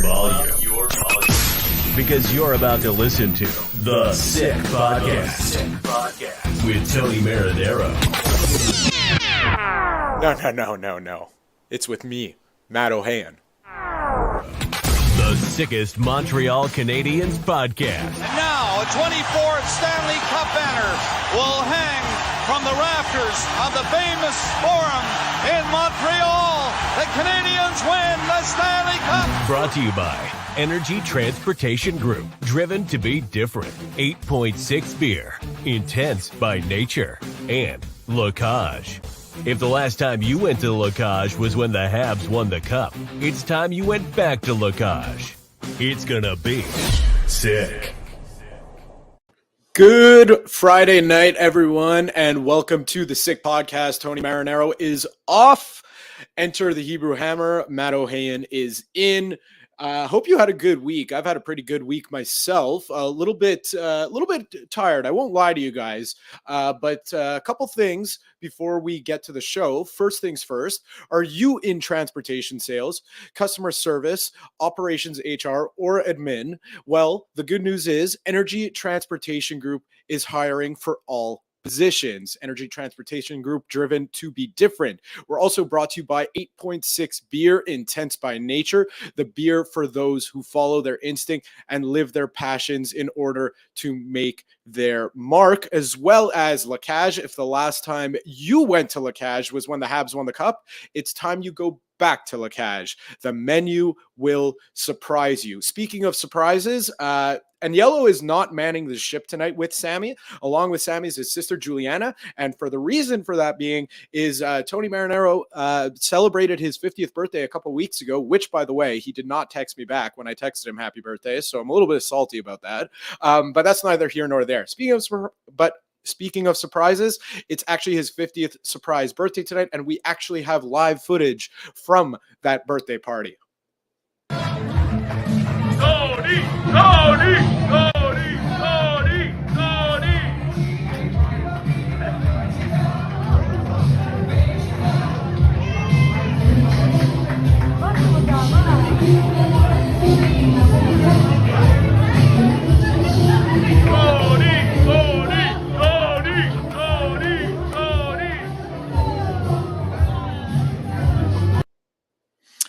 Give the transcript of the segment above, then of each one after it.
volume. Because you're about to listen to The Sick Podcast with Tony Marinaro. No. It's with me, Matt Ohayon. The sickest Montreal Canadiens podcast. And now, a 24th Stanley Cup banner will hang from the rafters of the famous Forum in Montreal. The Canadiens win the Stanley Cup. Brought to you by Energy Transportation Group. Driven to be different. 8.6 beer. Intense by nature. And Locage. If the last time you went to Locage was when the Habs won the Cup, it's time you went back to Locage. It's gonna be sick. Good Friday night, everyone, and welcome to the Sick Podcast. Tony Marinaro is off. Enter the Hebrew Hammer. Matt Ohayon is in. Hope you had a good week. I've had a pretty good week myself. A little bit tired. I won't lie to you guys. But a couple things before we get to the show. First things first. Are you in transportation sales, customer service, operations, HR, or admin? Well, the good news is Energy Transportation Group is hiring for all positions. Energy Transportation Group, driven to be different. We're also brought to you by 8.6 beer, intense by nature, the beer for those who follow their instinct and live their passions in order to make their mark, as well as Locage. If the last time you went to Locage was when the Habs won the Cup, it's time you go back to Locage. The menu will surprise you. Speaking of surprises, and Yellow is not manning the ship tonight with Sammy. Along with Sammy is his sister Juliana. And for the reason for that being is Tony Marinaro celebrated his 50th birthday a couple weeks ago, which, by the way, he did not text me back when I texted him happy birthday. So I'm a little bit salty about that. But that's neither here nor there. Speaking of surprises, it's actually his 50th surprise birthday tonight, and we actually have live footage from that birthday party. Tony!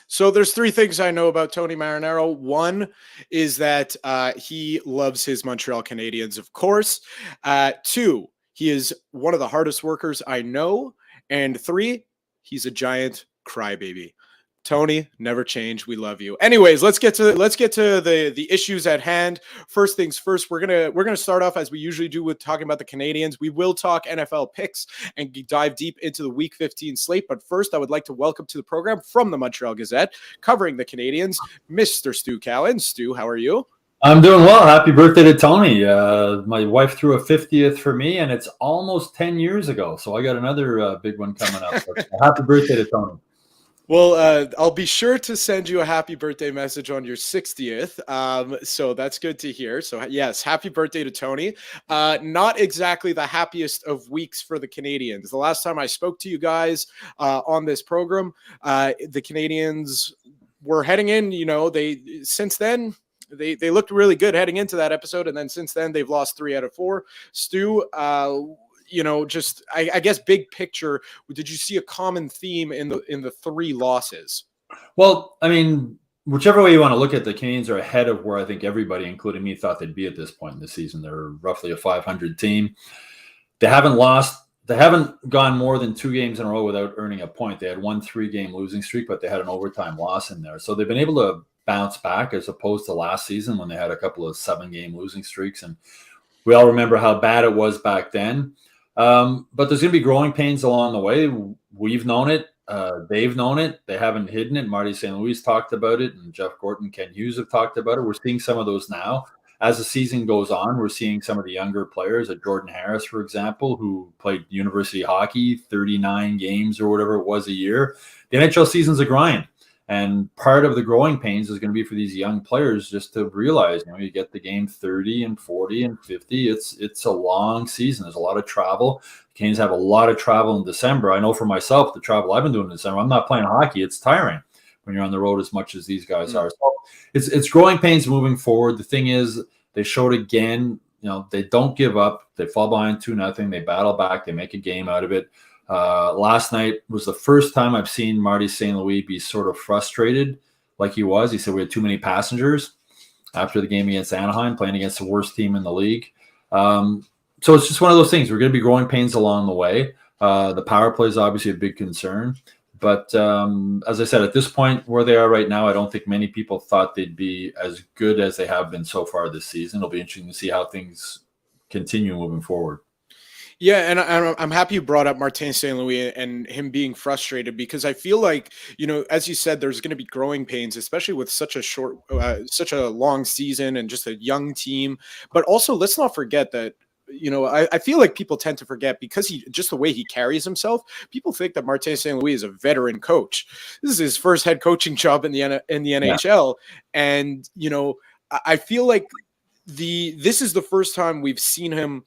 So there's three things I know about Tony Marinaro. One is that he loves his Montreal Canadiens, of course. Two, he is one of the hardest workers I know. And three, he's a giant crybaby. Tony, never change. We love you. Anyways, let's get to the issues at hand. First things first, we're gonna start off as we usually do with talking about the Canadiens. We will talk NFL picks and dive deep into the Week 15 slate. But first, I would like to welcome to the program from the Montreal Gazette, covering the Canadiens, Mr. Stu Cowan. Stu, how are you? I'm doing well. Happy birthday to Tony. My wife threw a 50th for me, and it's almost 10 years ago. So I got another big one coming up. So happy birthday to Tony. Well, I'll be sure to send you a happy birthday message on your 60th. So that's good to hear. So yes, happy birthday to Tony. Not exactly the happiest of weeks for the Canadiens. The last time I spoke to you guys on this program, the Canadiens were heading in, since then, they looked really good heading into that episode. And then since then, they've lost 3 out of 4. Stu, I guess big picture, did you see a common theme in the 3 losses? Well, I mean, whichever way you want to look at it, the Canadiens are ahead of where I think everybody, including me, thought they'd be at this point in the season. They're roughly a 500 team. They haven't gone more than 2 games in a row without earning a point. They had 1 3-game losing streak, but they had an overtime loss in there. So they've been able to bounce back as opposed to last season when they had a couple of 7-game losing streaks. And we all remember how bad it was back then. But there's going to be growing pains along the way. We've known it. They've known it. They haven't hidden it. Marty St. Louis talked about it, and Jeff Gorton, Ken Hughes have talked about it. We're seeing some of those now. As the season goes on, we're seeing some of the younger players, like Jordan Harris, for example, who played university hockey, 39 games or whatever it was a year. The NHL season's a grind. And part of the growing pains is going to be for these young players just to realize, you get the game 30 and 40 and 50. It's a long season. There's a lot of travel. The Canes have a lot of travel in December. I know for myself, the travel I've been doing in December, I'm not playing hockey. It's tiring. when you're on the road as much as these guys are. So it's growing pains moving forward. The thing is, they showed again, they don't give up. They fall behind 2-0. They battle back. They make a game out of it. Last night was the first time I've seen Marty St. Louis be sort of frustrated like he was. He said we had too many passengers after the game against Anaheim, playing against the worst team in the league. So it's just one of those things. We're going to be growing pains along the way. The power play is obviously a big concern. But as I said, at this point where they are right now, I don't think many people thought they'd be as good as they have been so far this season. It'll be interesting to see how things continue moving forward. Yeah, and I'm happy you brought up Martin St. Louis and him being frustrated, because I feel like, as you said, there's going to be growing pains, especially with such a long season and just a young team. But also, let's not forget that, I feel like people tend to forget, because just the way he carries himself, people think that Martin St. Louis is a veteran coach. This is his first head coaching job in the NHL. Yeah. And, I feel like this is the first time we've seen him,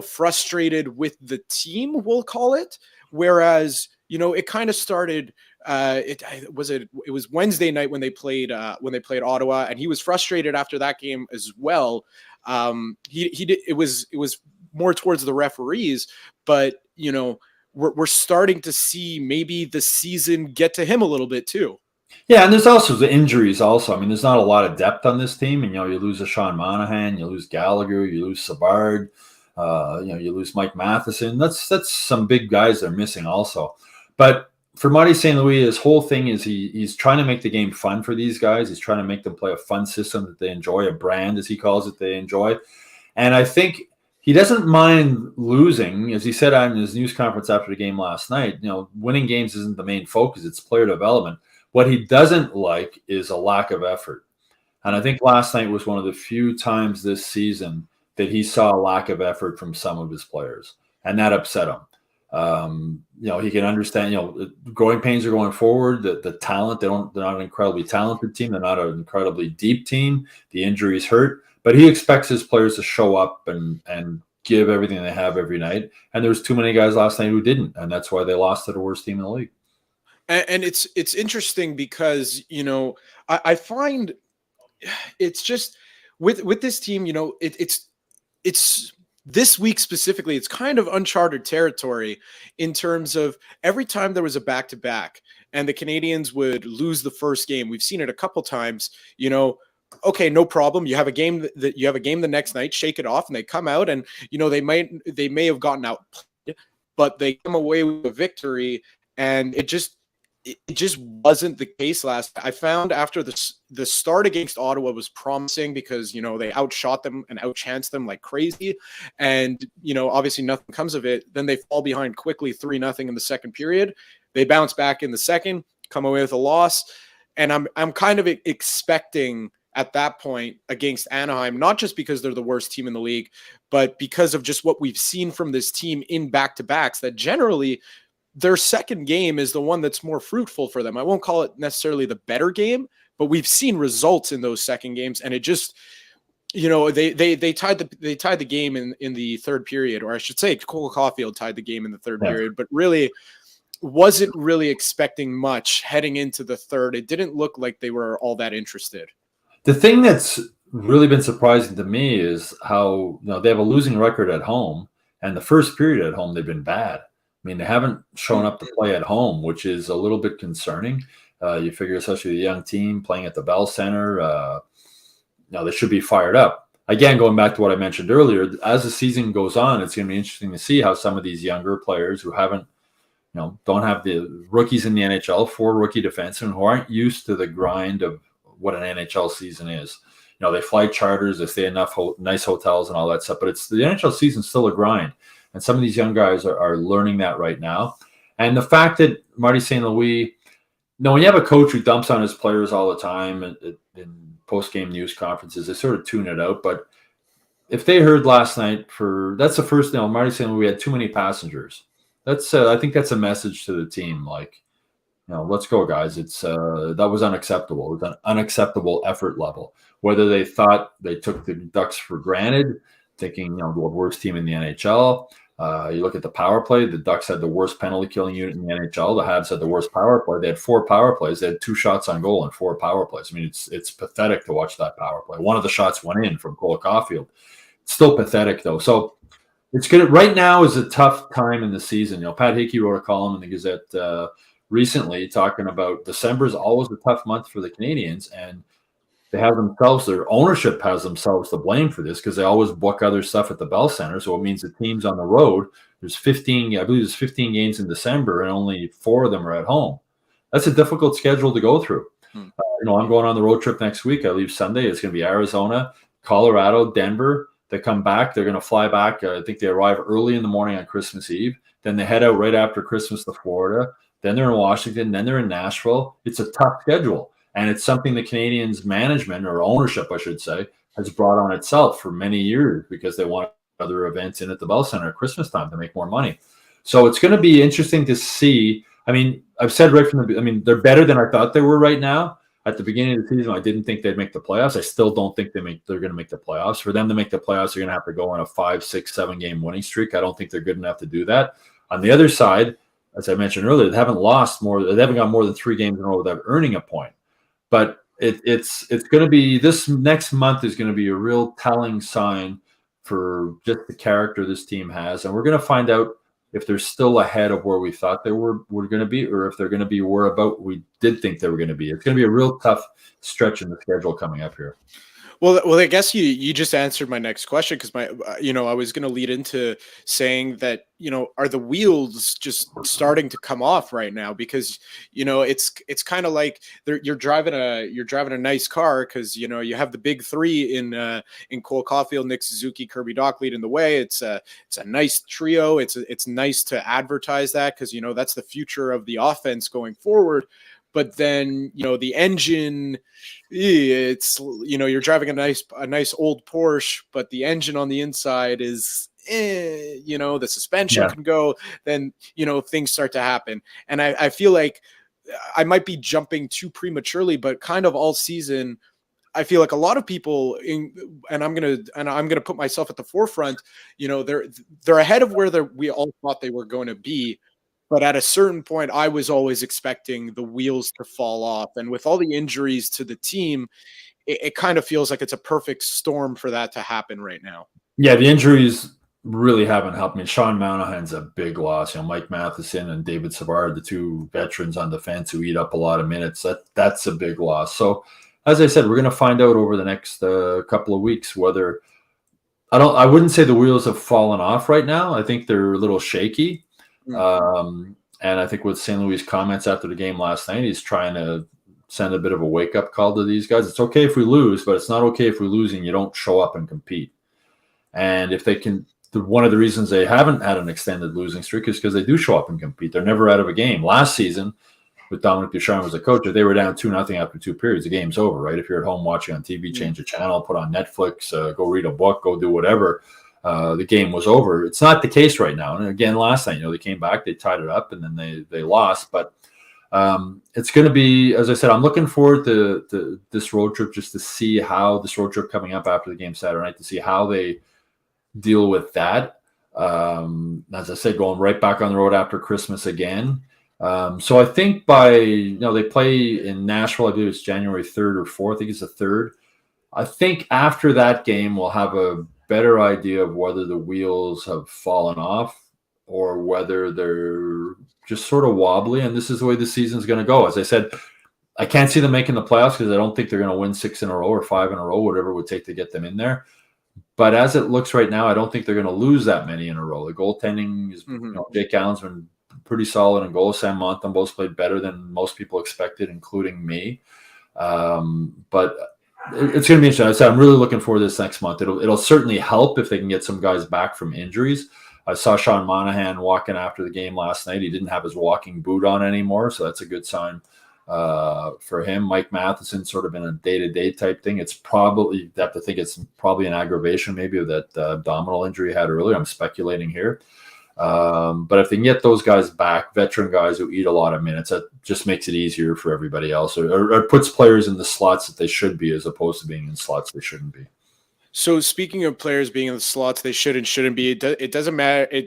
frustrated with the team, we'll call it. Whereas, it kind of started. It was Wednesday night when they played Ottawa, and he was frustrated after that game as well. It was more towards the referees, but we're starting to see maybe the season get to him a little bit too. Yeah, and there's also the injuries also. I mean, there's not a lot of depth on this team. And, you lose a Sean Monahan, you lose Gallagher, you lose Savard, you lose Mike Matheson. That's some big guys they're missing also. But for Marty St. Louis, his whole thing is he's trying to make the game fun for these guys. He's trying to make them play a fun system that they enjoy, a brand, as he calls it, they enjoy. And I think he doesn't mind losing. As he said on his news conference after the game last night, winning games isn't the main focus. It's player development. What he doesn't like is a lack of effort. And I think last night was one of the few times this season that he saw a lack of effort from some of his players, and that upset him. He can understand, growing pains are going forward. The talent, they're not an incredibly talented team. They're not an incredibly deep team. The injuries hurt, but he expects his players to show up and give everything they have every night. And there was too many guys last night who didn't, and that's why they lost to the worst team in the league. And it's interesting because, I find it's just with this team, it's this week specifically, it's kind of uncharted territory in terms of every time there was a back-to-back and the Canadiens would lose the first game. We've seen it a couple times, okay, no problem. You have a game the next night, shake it off, and they come out and, they may have gotten out, but they come away with a victory, and it just wasn't the case last. I found after the start against Ottawa was promising because, they outshot them and outchanced them like crazy. And, obviously nothing comes of it. Then they fall behind quickly 3-0 in the second period. They bounce back in the second, come away with a loss. And I'm kind of expecting at that point against Anaheim, not just because they're the worst team in the league, but because of just what we've seen from this team in back-to-backs, that generally their second game is the one that's more fruitful for them. I won't call it necessarily the better game, but we've seen results in those second games. And it just, they tied the game in the third period, or I should say Cole Caulfield tied the game in the third period, but really wasn't really expecting much heading into the third. It didn't look like they were all that interested. The thing that's really been surprising to me is how, they have a losing record at home, and the first period at home, they've been bad. I mean, they haven't shown up to play at home, which is a little bit concerning. You figure, especially the young team playing at the Bell Center, they should be fired up. Again, going back to what I mentioned earlier, as the season goes on, it's going to be interesting to see how some of these younger players who haven't, don't have the rookies in the NHL, 4 rookie defensemen who aren't used to the grind of what an NHL season is. They fly charters, they stay in nice hotels and all that stuff, but the NHL season's still a grind. And some of these young guys are learning that right now. And the fact that Marty St. Louis, when you have a coach who dumps on his players all the time in post-game news conferences, they sort of tune it out. But if they heard last night that's the first thing, Marty St. Louis had too many passengers. I think that's a message to the team. Like, let's go, guys. That was unacceptable. It was an unacceptable effort level. Whether they thought they took the Ducks for granted, thinking, the worst team in the NHL, You look at the power play, the Ducks had the worst penalty killing unit in the NHL. The Habs had the worst power play. They had 4 power plays. They had 2 shots on goal and 4 power plays. I mean, it's pathetic to watch that power play. One of the shots went in from Cole Caulfield. It's still pathetic, though. So it's good. Right now is a tough time in the season. Pat Hickey wrote a column in the Gazette recently talking about December is always a tough month for the Canadiens, and they have themselves, their ownership has themselves to blame for this because they always book other stuff at the Bell Center. So it means the teams on the road, there's 15 games in December and only 4 of them are at home. That's a difficult schedule to go through. I'm going on the road trip next week. I leave Sunday. It's going to be Arizona, Colorado, Denver. They come back. They're going to fly back. I think they arrive early in the morning on Christmas Eve. Then they head out right after Christmas to Florida. Then they're in Washington. Then they're in Nashville. It's a tough schedule. And it's something the Canadiens management, or ownership, I should say, has brought on itself for many years because they want other events in at the Bell Center at Christmas time to make more money. So it's going to be interesting to see. I mean, I've said right from they're better than I thought they were right now. At the beginning of the season, I didn't think they'd make the playoffs. I still don't think they're going to make the playoffs. For them to make the playoffs, they're going to have to go on a 5, 6, 7 game winning streak. I don't think they're good enough to do that. On the other side, as I mentioned earlier, they haven't gone more than 3 games in a row without earning a point. But it's going to be, this next month is going to be a real telling sign for just the character this team has. And we're going to find out if they're still ahead of where we thought they were going to be, or if they're going to be where about we did think they were going to be. It's going to be a real tough stretch in the schedule coming up here. Well, I guess you just answered my next question, because I was going to lead into saying that, are the wheels just starting to come off right now? Because, it's kind of like you're driving a nice car, because, you have the big 3 in Cole Caulfield, Nick Suzuki, Kirby Dach leading the way. It's a nice trio. It's nice to advertise that, because, that's the future of the offense going forward. But then, the engine, it's, you're driving a nice old Porsche, but the engine on the inside is, the suspension can go, then, things start to happen. And I feel like I might be jumping too prematurely, but kind of all season, I feel like a lot of people and I'm going to put myself at the forefront, they're ahead of where we all thought they were going to be. But at a certain point, I was always expecting the wheels to fall off. And with all the injuries to the team, it kind of feels like it's a perfect storm for that to happen right now. Yeah, the injuries really haven't helped me. Sean Monahan's a big loss. Mike Matheson and David Savard, the 2 veterans on defense who eat up a lot of minutes, that's a big loss. So, as I said, we're going to find out over the next couple of weeks whether – I wouldn't say the wheels have fallen off right now. I think they're a little shaky. And I think with St. Louis' comments after the game last night, he's trying to send a bit of a wake-up call to these guys. It's okay if we lose, but it's not okay if we lose and you don't show up and compete. And if they can, one of the reasons they haven't had an extended losing streak is because they do show up and compete. They're never out of a game. Last season, with Dominic Ducharme as a coach, if they were down 2-0 after 2 periods, the game's over, right? If you're at home watching on TV, change the channel, put on Netflix, go read a book, go do whatever. The game was over. It's not the case right now. And again, last night, they came back, they tied it up, and then they lost. But it's going to be, as I said, I'm looking forward to this road trip, just to see how this road trip coming up after the game Saturday night, to see how they deal with that. As I said, going right back on the road after Christmas again. So I think they play in Nashville, I believe it's January 3rd or 4th. I think it's the 3rd. I think after that game, we'll have a better idea of whether the wheels have fallen off or whether they're just sort of wobbly, and this is the way the season's going to go. As I said, I can't see them making the playoffs because I don't think they're going to win 6 in a row or 5 in a row, whatever it would take to get them in there. But as it looks right now, I don't think they're going to lose that many in a row. The goaltending is, Jake Allen's been pretty solid in goal. Sam Montembeault's played better than most people expected, including me. But it's going to be interesting. I said, I'm really looking forward to this next month. It'll certainly help if they can get some guys back from injuries. I saw Sean Monahan walking after the game last night. He didn't have his walking boot on anymore, so that's a good sign for him. Mike Matheson sort of in a day-to-day type thing. It's probably, you have to think it's probably an aggravation maybe of that abdominal injury he had earlier. I'm speculating here. But if they can get those guys back, veteran guys who eat a lot of minutes, that just makes it easier for everybody else, or puts players in the slots that they should be as opposed to being in slots they shouldn't be. So speaking of players being in the slots they should and shouldn't be, it doesn't matter.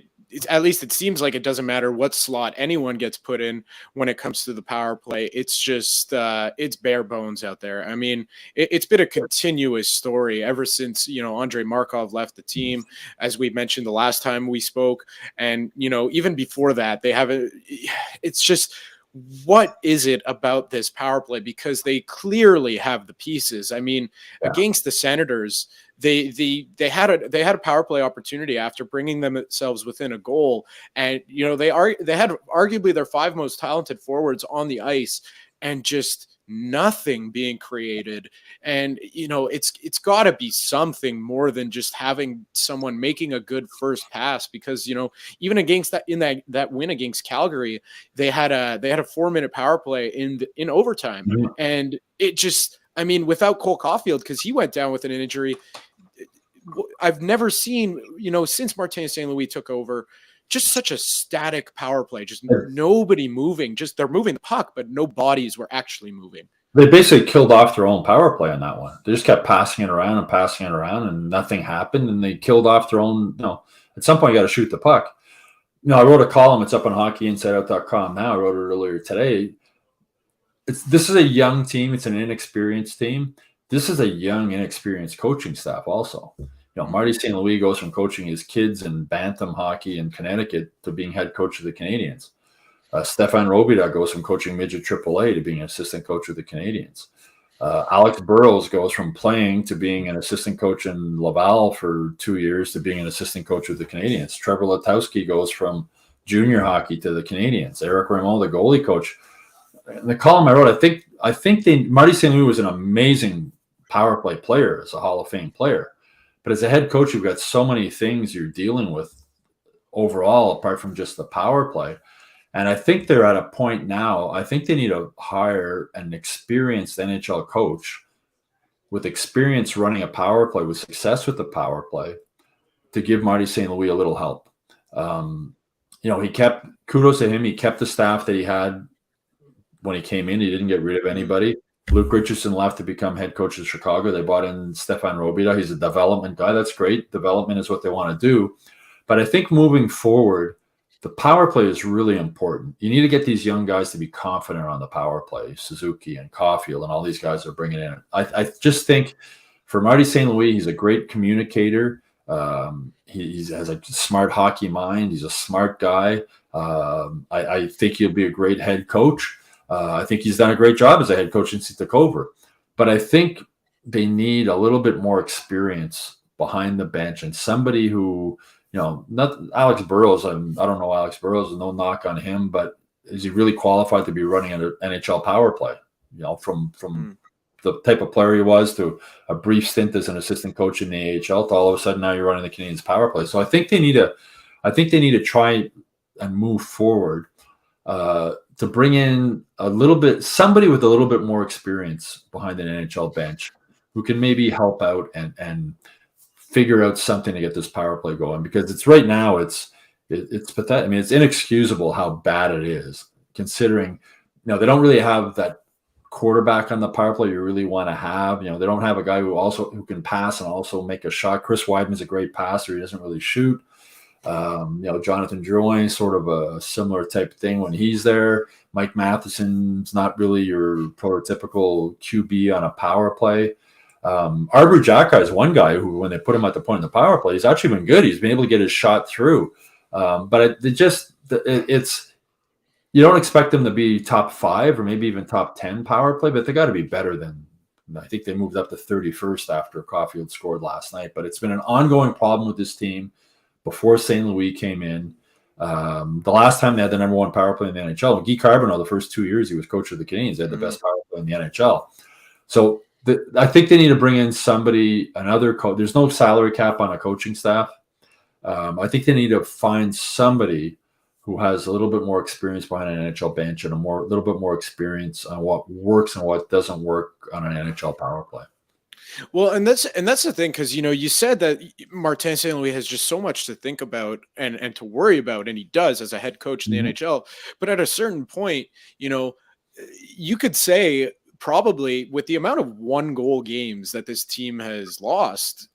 at least it seems like it doesn't matter what slot anyone gets put in when it comes to the power play. It's just it's bare bones out there. I mean, it's been a continuous story ever since, Andrei Markov left the team, as we mentioned the last time we spoke. And, even before that, it's just, what is it about this power play? Because they clearly have the pieces. I mean, against the Senators, they had a power play opportunity after bringing themselves within a goal, and they had arguably their 5 most talented forwards on the ice, and just nothing being created. And it's got to be something more than just having someone making a good first pass, because even against that win against Calgary, they had a 4-minute power play in overtime. Mm-hmm. And it just, I mean, without Cole Caulfield, because he went down with an injury, I've never seen, since Martin St. Louis took over, just such a static power play, just nobody moving. Just they're moving the puck, but no bodies were actually moving. They basically killed off their own power play on that one. They just kept passing it around, and nothing happened, and they killed off their own. At some point, you got to shoot the puck. I wrote a column. It's up on hockeyinsideout.com now. I wrote it earlier today. This is a young team. It's an inexperienced team. This is a young, inexperienced coaching staff also. Marty St. Louis goes from coaching his kids in Bantam hockey in Connecticut to being head coach of the Canadiens. Stefan Robida goes from coaching midget AAA to being an assistant coach of the Canadiens. Alex Burrows goes from playing to being an assistant coach in Laval for 2 years to being an assistant coach of the Canadiens. Trevor Letowski goes from junior hockey to the Canadiens. Eric Raymond, the goalie coach. In the column I wrote, I think Marty St. Louis was an amazing power play player as a Hall of Fame player. But as a head coach, you've got so many things you're dealing with overall, apart from just the power play. And I think they're at a point now, I think they need to hire an experienced NHL coach with experience running a power play, with success with the power play, to give Marty St. Louis a little help. Kudos to him. He kept the staff that he had when he came in. He didn't get rid of anybody. Luke Richardson left to become head coach of Chicago. They brought in Stefan Robida. He's a development guy. That's great. Development is what they want to do. But I think moving forward, the power play is really important. You need to get these young guys to be confident on the power play. Suzuki and Caulfield and all these guys are bringing in. I just think for Marty St. Louis, he's a great communicator. He has a smart hockey mind. He's a smart guy. I think he'll be a great head coach. I think he's done a great job as a head coach since he took over. But I think they need a little bit more experience behind the bench, and somebody who, not Alex Burrows. I don't know Alex Burrows, no knock on him, but is he really qualified to be running an NHL power play? From the type of player he was, to a brief stint as an assistant coach in the AHL, to all of a sudden now you're running the Canadiens power play. So I think they need to try and move forward to bring in somebody with a little bit more experience behind an NHL bench who can maybe help out and figure out something to get this power play going, because it's right now it's pathetic. I mean, it's inexcusable how bad it is, considering they don't really have that quarterback on the power play you really want to have. They don't have a guy who can pass and also make a shot. Chris Weidman's a great passer. He doesn't really shoot. Jonathan Drouin, sort of a similar type thing when he's there. Mike Matheson's not really your prototypical QB on a power play. Arbor Xhekaj is one guy who, when they put him at the point in the power play, he's actually been good. He's been able to get his shot through. But it's you don't expect them to be top 5 or maybe even top 10 power play, but they got to be better than. I think they moved up to 31st after Caulfield scored last night. But it's been an ongoing problem with this team before St. Louis came in. The last time they had the number 1 power play in the NHL, Guy Carbonneau, the first 2 years he was coach of the Canadiens, they had the best power play in the NHL. So I think they need to bring in another coach. There's no salary cap on a coaching staff. I think they need to find somebody who has a little bit more experience behind an NHL bench and a little bit more experience on what works and what doesn't work on an NHL power play. Well, and that's the thing, because you said that Martin St. Louis has just so much to think about and to worry about, and he does as a head coach in the NHL. But at a certain point, you could say probably with the amount of 1-goal games that this team has lost,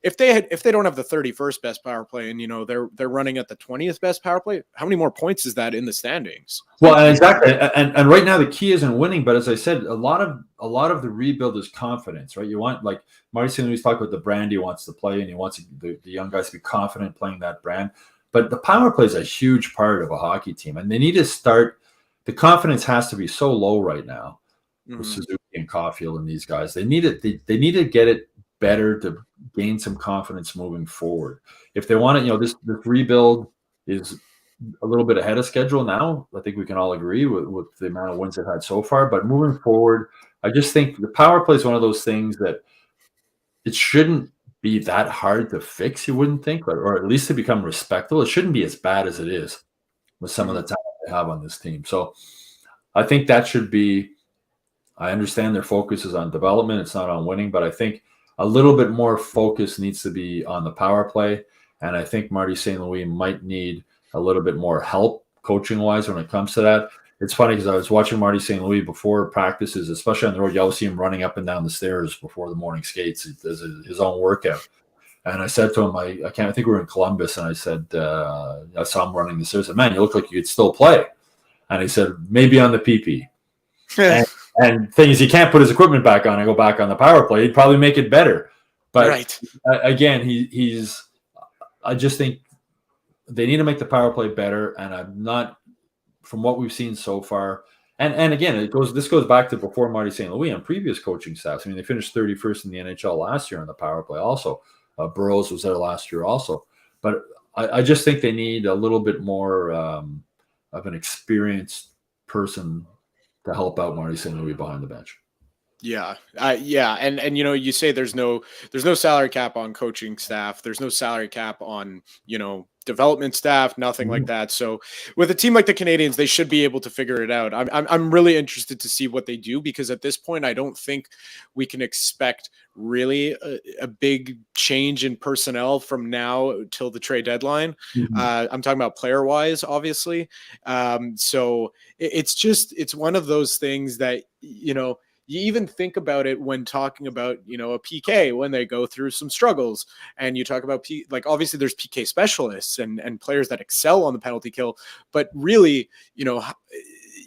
if they don't have the 31st best power play and they're running at the 20th best power play, how many more points is that in the standings? Well, exactly, and right now the key isn't winning, but as I said, a lot of the rebuild is confidence, right? You want, like Marty St. Louis talked about the brand he wants to play, and he wants the young guys to be confident playing that brand. But the power play is a huge part of a hockey team, and they need to start. The confidence has to be so low right now with Suzuki and Caulfield and these guys. They need it. They need to get it better to gain some confidence moving forward. If they want it, this rebuild is a little bit ahead of schedule now. I think we can all agree with the amount of wins they've had so far. But moving forward, I just think the power play is one of those things that it shouldn't be that hard to fix, you wouldn't think, or at least to become respectable. It shouldn't be as bad as it is with some of the talent they have on this team. So I think that should be, I understand their focus is on development. It's not on winning, but I think a little bit more focus needs to be on the power play. And I think Marty St. Louis might need a little bit more help coaching-wise when it comes to that. It's funny because I was watching Marty St. Louis before practices, especially on the road. You always see him running up and down the stairs before the morning skates. He does his own workout. And I said to him, I think we were in Columbus, and I said, I saw him running the stairs. I said, man, you look like you could still play. And he said, maybe on the PP. and thing is, he can't put his equipment back on and go back on the power play. He'd probably make it better. But again, I just think they need to make the power play better. And I'm not, from what we've seen so far. And again, this goes back to before Marty St. Louis and previous coaching staffs. I mean, they finished 31st in the NHL last year on the power play also. Burroughs was there last year also. But I just think they need a little bit more of an experienced person to help out Marty St. Louis behind the bench. Yeah. And you say there's no salary cap on coaching staff. There's no salary cap on, development staff, nothing like that. So with a team like the Canadiens, they should be able to figure it out. I'm really interested to see what they do, because at this point, I don't think we can expect really a big change in personnel from now till the trade deadline. I'm talking about player wise, obviously. So it's one of those things that, you even think about it when talking about, a PK, when they go through some struggles, and you talk about obviously there's PK specialists and players that excel on the penalty kill, but really,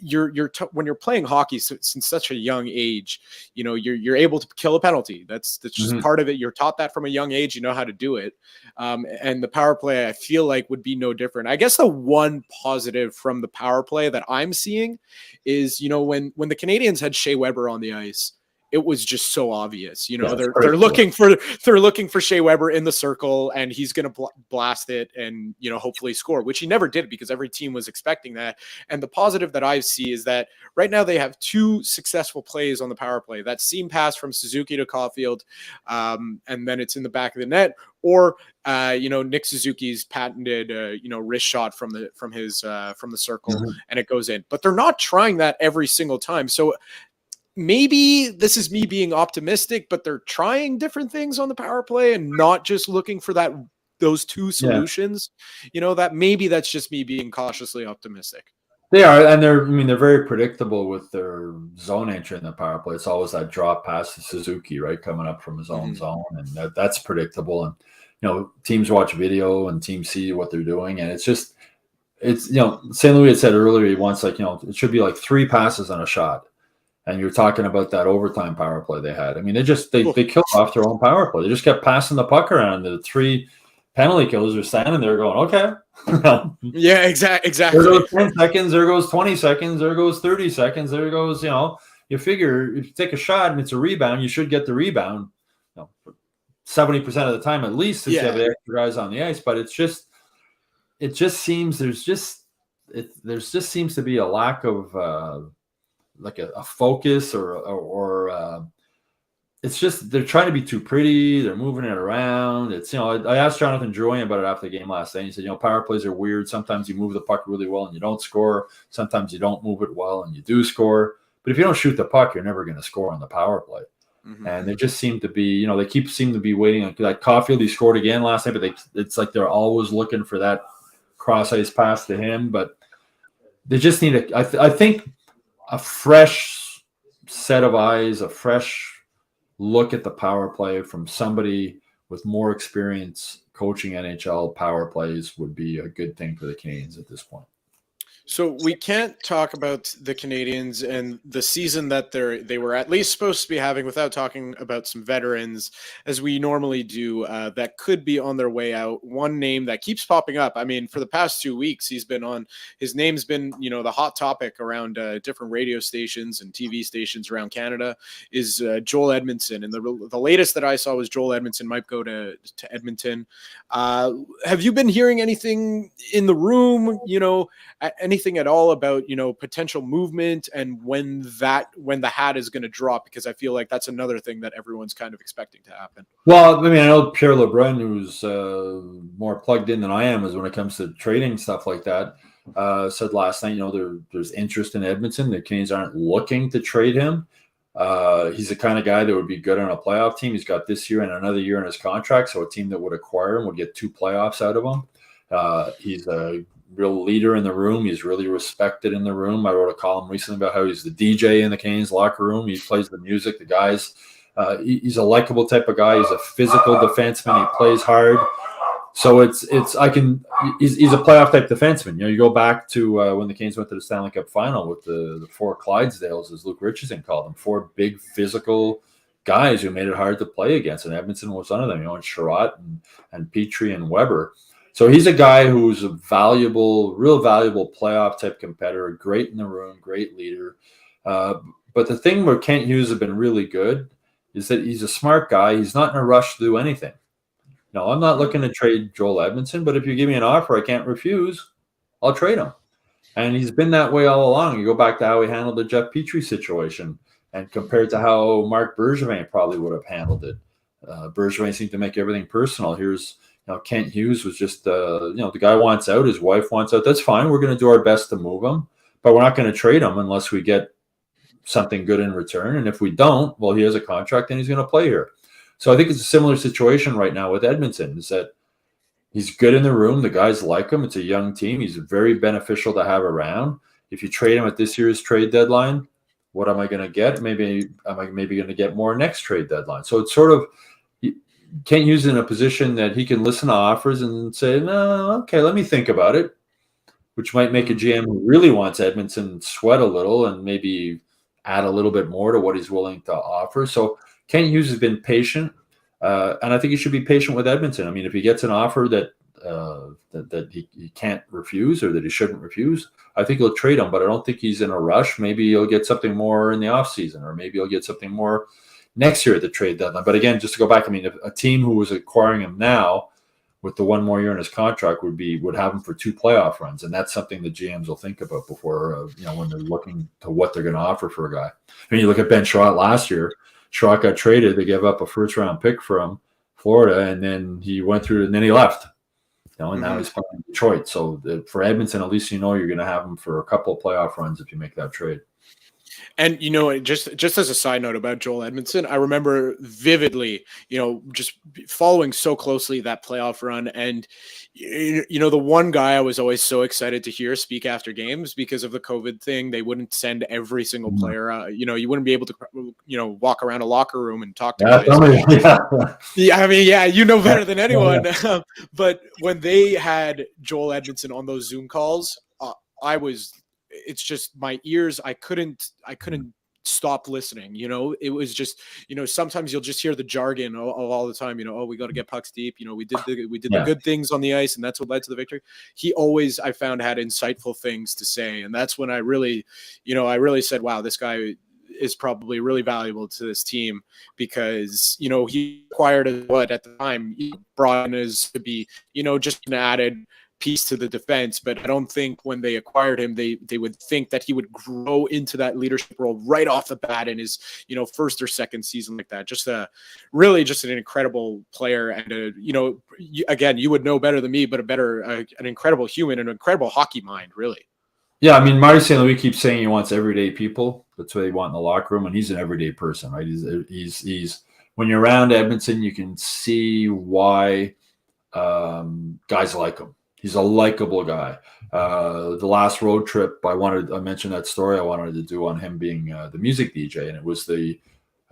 when you're playing hockey since such a young age, you're able to kill a penalty. That's just part of it. You're taught that from a young age. You know how to do it. And the power play, I feel like, would be no different. I guess the one positive from the power play that I'm seeing is, when the Canadiens had Shea Weber on the ice, it was just so obvious. They're looking for Shea Weber in the circle, and he's going to blast it and, hopefully score, which he never did because every team was expecting that. And the positive that I see is that right now they have two successful plays on the power play. That seam pass from Suzuki to Caulfield, and then it's in the back of the net, or Nick Suzuki's patented wrist shot from the circle, and it goes in. But they're not trying that every single time. So maybe this is me being optimistic, but they're trying different things on the power play and not just looking for those two solutions. That maybe that's just me being cautiously optimistic. They are, and they're very predictable with their zone entry in the power play. It's always that drop pass to Suzuki, right, coming up from his own zone, and that's predictable. And teams watch video and teams see what they're doing, and it's St. Louis had said earlier he wants it should be like 3 passes on a shot. And you're talking about that overtime power play they had. I mean, they killed off their own power play. They just kept passing the puck around. The 3 penalty killers are standing there going, okay. Yeah, exactly. There goes 10 seconds. There goes 20 seconds. There goes 30 seconds. There goes, you figure if you take a shot and it's a rebound, you should get the rebound 70% of the time at least, since you have the extra guys on the ice. But it just seems there just seems to be a lack of a focus or it's just they're trying to be too pretty. They're moving it around. It's I asked Jonathan Drouin about it after the game last night. He said power plays are weird. Sometimes you move the puck really well and you don't score. Sometimes you don't move it well and you do score. But if you don't shoot the puck, you're never going to score on the power play. And they just seem to be they seem to be waiting on that. Caulfield, he scored again last night, but it's like they're always looking for that cross ice pass to him. But they just need I think a fresh set of eyes, a fresh look at the power play from somebody with more experience coaching NHL power plays would be a good thing for the Canadiens at this point. So we can't talk about the Canadiens and the season that they were at least supposed to be having without talking about some veterans, as we normally do, that could be on their way out. One name that keeps popping up. I mean, for the past 2 weeks, his name's been, the hot topic around different radio stations and TV stations around Canada is Joel Edmondson. And the latest that I saw was Joel Edmondson might go to Edmonton. Have you been hearing anything in the room, anything at all about potential movement and when the hat is going to drop? Because I feel like that's another thing that everyone's kind of expecting to happen. Well, I mean, I know Pierre Lebrun, who's more plugged in than I am, is when it comes to trading stuff like that. Said last night, there's interest in Edmonton. The Canadiens aren't looking to trade him. He's the kind of guy that would be good on a playoff team. He's got this year and another year in his contract, so a team that would acquire him would get 2 playoffs out of him. He's a real leader in the room. He's really respected in the room. I wrote a column recently about how he's the DJ in the Canadiens locker room. He plays the music. The guys, he's a likable type of guy. He's a physical defenseman. He plays hard. So he's a playoff type defenseman. You go back to when the Canadiens went to the Stanley Cup final with the 4 Clydesdales, as Luke Richardson called them, 4 big physical guys who made it hard to play against. And Edmondson was one of them, and Sherratt and Petrie and Weber. So he's a guy who's a real valuable playoff type competitor, great in the room, great leader. But the thing where Kent Hughes has been really good is that he's a smart guy. He's not in a rush to do anything. No, I'm not looking to trade Joel Edmondson, but if you give me an offer I can't refuse, I'll trade him. And he's been that way all along. You go back to how he handled the Jeff Petrie situation and compared to how Marc Bergevin probably would have handled it. Bergevin seemed to make everything personal. Here's Kent Hughes was just, the guy wants out. His wife wants out. That's fine. We're going to do our best to move him, but we're not going to trade him unless we get something good in return. And if we don't, well, he has a contract and he's going to play here. So I think it's a similar situation right now with Edmonton, is that he's good in the room. The guys like him. It's a young team. He's very beneficial to have around. If you trade him at this year's trade deadline, what am I going to get? Maybe going to get more next trade deadline. So it's sort of, Kent Hughes in a position that he can listen to offers and say, no, okay, let me think about it, which might make a GM who really wants Edmonton sweat a little and maybe add a little bit more to what he's willing to offer. So Kent Hughes has been patient, and I think he should be patient with Edmonton. I mean, if he gets an offer that he can't refuse or that he shouldn't refuse, I think he'll trade him, but I don't think he's in a rush. Maybe he'll get something more in the offseason, or maybe he'll get something more next year at the trade deadline. But again, just to go back, I mean, if a team who was acquiring him now with the 1 more year in his contract would have him for 2 playoff runs, and that's something the GMs will think about before when they're looking to what they're going to offer for a guy. I mean, you look at Ben Sherratt last year. Sherratt got traded. They gave up a first-round pick for him, Florida, and then he went through, and then he left. And now he's playing in Detroit. So for Edmonton, at least you're going to have him for a couple of playoff runs if you make that trade. And, just as a side note about Joel Edmondson, I remember vividly, just following so closely that playoff run. And, the one guy I was always so excited to hear speak after games because of the COVID thing, they wouldn't send every single player out. You wouldn't be able to, walk around a locker room and talk to guys. Yeah, I mean, yeah, better than anyone. Yeah. But when they had Joel Edmondson on those Zoom calls, it's just my ears. I couldn't stop listening. It was just, sometimes you'll just hear the jargon all the time, we got to get pucks deep. We did the good things on the ice, and that's what led to the victory. He always, I found, had insightful things to say. And that's when I really said, wow, this guy is probably really valuable to this team because, he acquired at the time he brought in as to be, just an added piece to the defense, but I don't think when they acquired him, they would think that he would grow into that leadership role right off the bat in his, first or second season like that. Just an incredible player. And, again, you would know better than me, but an incredible human and an incredible hockey mind, really. Yeah. I mean, Marty St. Louis keeps saying he wants everyday people. That's what they want in the locker room. And he's an everyday person, right? He's when you're around Edmonton, you can see why guys like him. He's a likable guy. The last road trip, I mentioned that story I wanted to do on him being the music DJ, and it was the